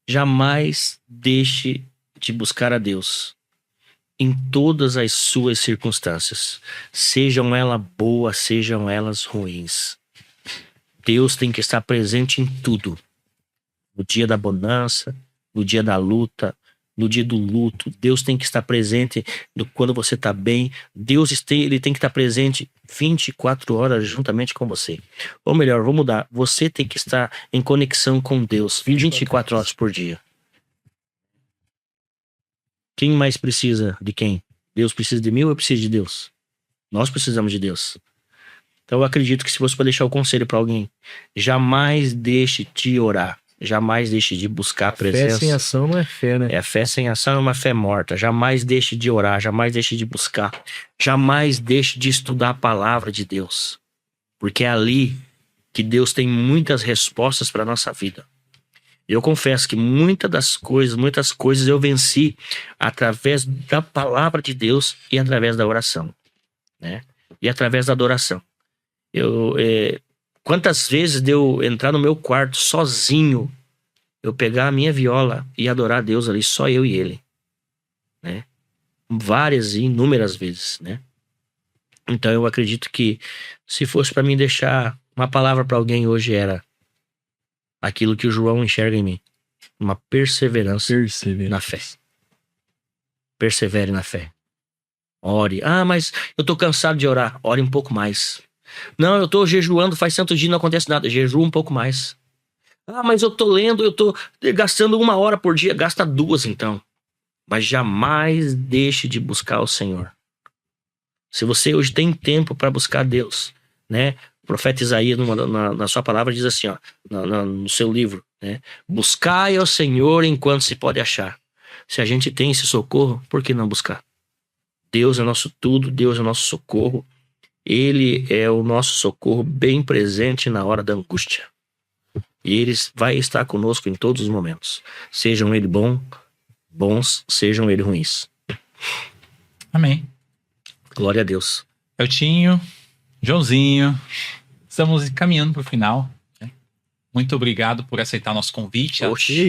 jamais deixe de buscar a Deus em todas as suas circunstâncias, sejam elas boas, sejam elas ruins. Deus tem que estar presente em tudo. No dia da bonança, no dia da luta, no dia do luto. Deus tem que estar presente quando você está bem. Ele tem que estar presente 24 horas juntamente com você. Ou melhor, vou mudar. Você tem que estar em conexão com Deus 24 horas por dia. Quem mais precisa de quem? Deus precisa de mim ou eu preciso de Deus? Nós precisamos de Deus. Então eu acredito que se fosse para deixar o conselho para alguém, jamais deixe de orar. Jamais deixe de buscar a presença. Fé sem ação não é fé, né? Fé sem ação é uma fé morta. Jamais deixe de orar, jamais deixe de buscar. Jamais deixe de estudar a palavra de Deus. Porque é ali que Deus tem muitas respostas para a nossa vida. Eu confesso que muitas coisas eu venci através da palavra de Deus e através da oração, né? E através da adoração. Quantas vezes de eu entrar no meu quarto sozinho, eu pegar a minha viola e adorar a Deus ali, só eu e ele, né? Várias e inúmeras vezes, né? Então eu acredito que se fosse para mim deixar uma palavra para alguém hoje, era aquilo que o João enxerga em mim: uma perseverança na fé. Persevere na fé. Ore. Mas eu tô cansado de orar. Ore um pouco mais. Não, eu tô jejuando faz tanto dia, não acontece nada. Jejua um pouco mais. Mas eu tô lendo, eu tô gastando 1 hora por dia. Gasta 2 então. Mas jamais deixe de buscar o Senhor. Se você hoje tem tempo para buscar Deus, né? O profeta Isaías, na sua palavra, diz assim, ó, no seu livro, né? Buscai ao Senhor enquanto se pode achar. Se a gente tem esse socorro, por que não buscar? Deus é nosso tudo, Deus é nosso socorro. Ele é o nosso socorro bem presente na hora da angústia. E Ele vai estar conosco em todos os momentos. Sejam Ele bons, sejam Ele ruins. Amém. Glória a Deus. Eltinho, Joãozinho, estamos caminhando para o final. Né? Muito obrigado por aceitar nosso convite.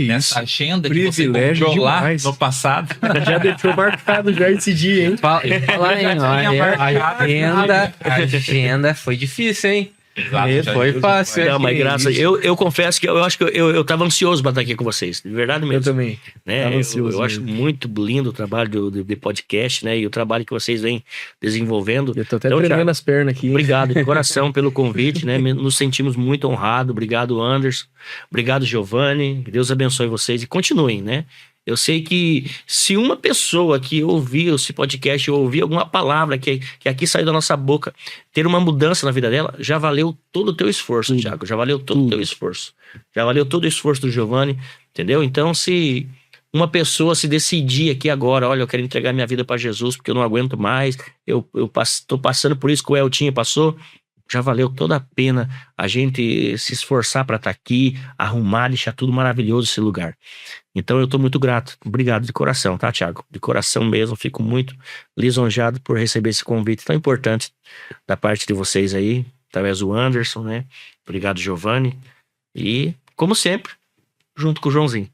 Nessa agenda que você comprou lá no passado. Já deixou marcado já esse dia, hein? Fala aí, a agenda foi difícil, hein? Exato, foi fácil. Não, mas graças, eu confesso que eu acho que eu tava ansioso para estar aqui com vocês, de verdade mesmo. Eu também. Né? Eu acho muito lindo o trabalho de podcast, né? E o trabalho que vocês vêm desenvolvendo. Eu tô até tremendo as pernas aqui. Obrigado de coração pelo convite, né? Nos sentimos muito honrados. Obrigado, Anderson. Obrigado, Giovanni. Que Deus abençoe vocês e continuem, né? Eu sei que se uma pessoa que ouviu esse podcast, ou ouvir alguma palavra que aqui saiu da nossa boca, ter uma mudança na vida dela, já valeu todo o teu esforço, Thiago. Já valeu todo o teu esforço. Já valeu todo o esforço do Giovanni, entendeu? Então, se uma pessoa se decidir aqui agora, olha, eu quero entregar minha vida para Jesus porque eu não aguento mais, eu tô passando por isso que o Eltinho passou, já valeu toda a pena a gente se esforçar para estar aqui, arrumar, deixar tudo maravilhoso esse lugar. Então eu tô muito grato. Obrigado de coração, tá, Thiago? De coração mesmo. Fico muito lisonjeado por receber esse convite tão importante da parte de vocês aí, através do Anderson, né? Obrigado, Giovanni. E, como sempre, junto com o Joãozinho.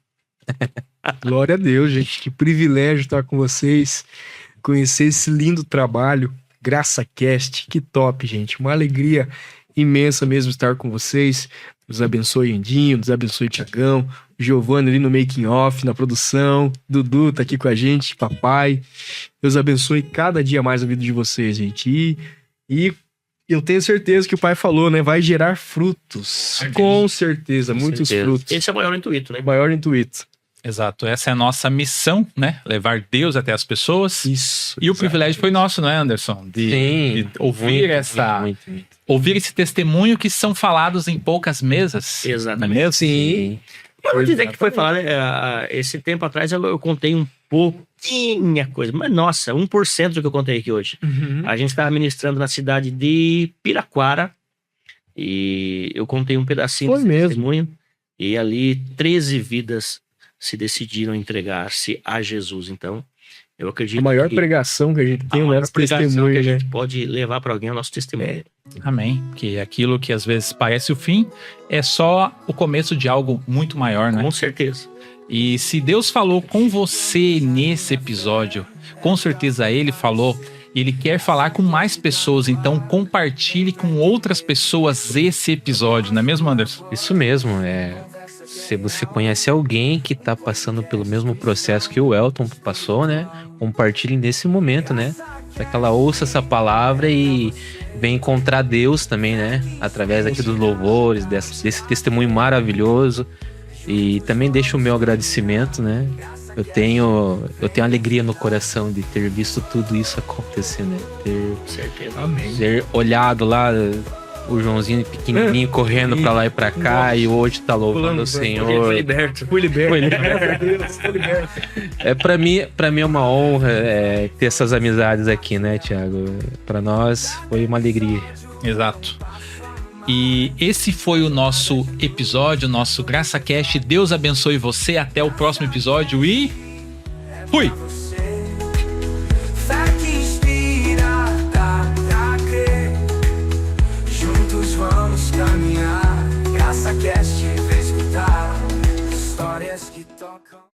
Glória a Deus, gente. Que privilégio estar com vocês, conhecer esse lindo trabalho. GraçaCast, que top, gente. Uma alegria imensa mesmo estar com vocês. Deus abençoe Andinho, Deus abençoe Tiagão, Giovanni ali no making off, na produção, Dudu tá aqui com a gente, papai. Deus abençoe cada dia mais a vida de vocês, gente. E eu tenho certeza que o pai falou, né? Vai gerar frutos. Com certeza, muitos frutos. Esse é o maior intuito, né? O maior intuito. Exato, essa é a nossa missão, né? Levar Deus até as pessoas. Isso. E o privilégio foi nosso, não é, Anderson? De ouvir ouvir esse testemunho que são falados em poucas mesas. Exatamente. Não é mesmo? Sim. Eu vou dizer que foi falar, né? Esse tempo atrás eu contei um pouquinha coisa, mas nossa, 1% do que eu contei aqui hoje. Uhum. A gente estava ministrando na cidade de Piraquara e eu contei um pedacinho desse testemunho. E ali 13 vidas se decidiram entregar-se a Jesus. Então, eu acredito a maior pregação que a gente tem, o nosso testemunho, que a gente pode levar para alguém é o nosso testemunho. Amém. Que aquilo que às vezes parece o fim é só o começo de algo muito maior, né? Com certeza. E se Deus falou com você nesse episódio, com certeza Ele falou e Ele quer falar com mais pessoas. Então compartilhe com outras pessoas esse episódio, não é mesmo, Anderson? Isso mesmo, se você conhece alguém que está passando pelo mesmo processo que o Elton passou, né? Compartilhe nesse momento, né? Para que ela ouça essa palavra e venha encontrar Deus também, né? Através aqui dos louvores, desse testemunho maravilhoso. E também deixo o meu agradecimento, né? Eu tenho alegria no coração de ter visto tudo isso acontecer, né? Com certeza. Amém. Ter olhado lá o Joãozinho pequenininho correndo pra lá e pra cá, e hoje tá louvando o Senhor. Foi liberto. Fui liberto. Foi liberto. Graças a Deus, fui liberto. Pra mim é uma honra ter essas amizades aqui, né, Thiago? Pra nós foi uma alegria. Exato. E esse foi o nosso episódio, o nosso GraçaCast. Deus abençoe você. Até o próximo episódio e fui! Fé que inspira, dá pra crer. Juntos vamos caminhar. GraçaCast, vem escutar histórias que tocam.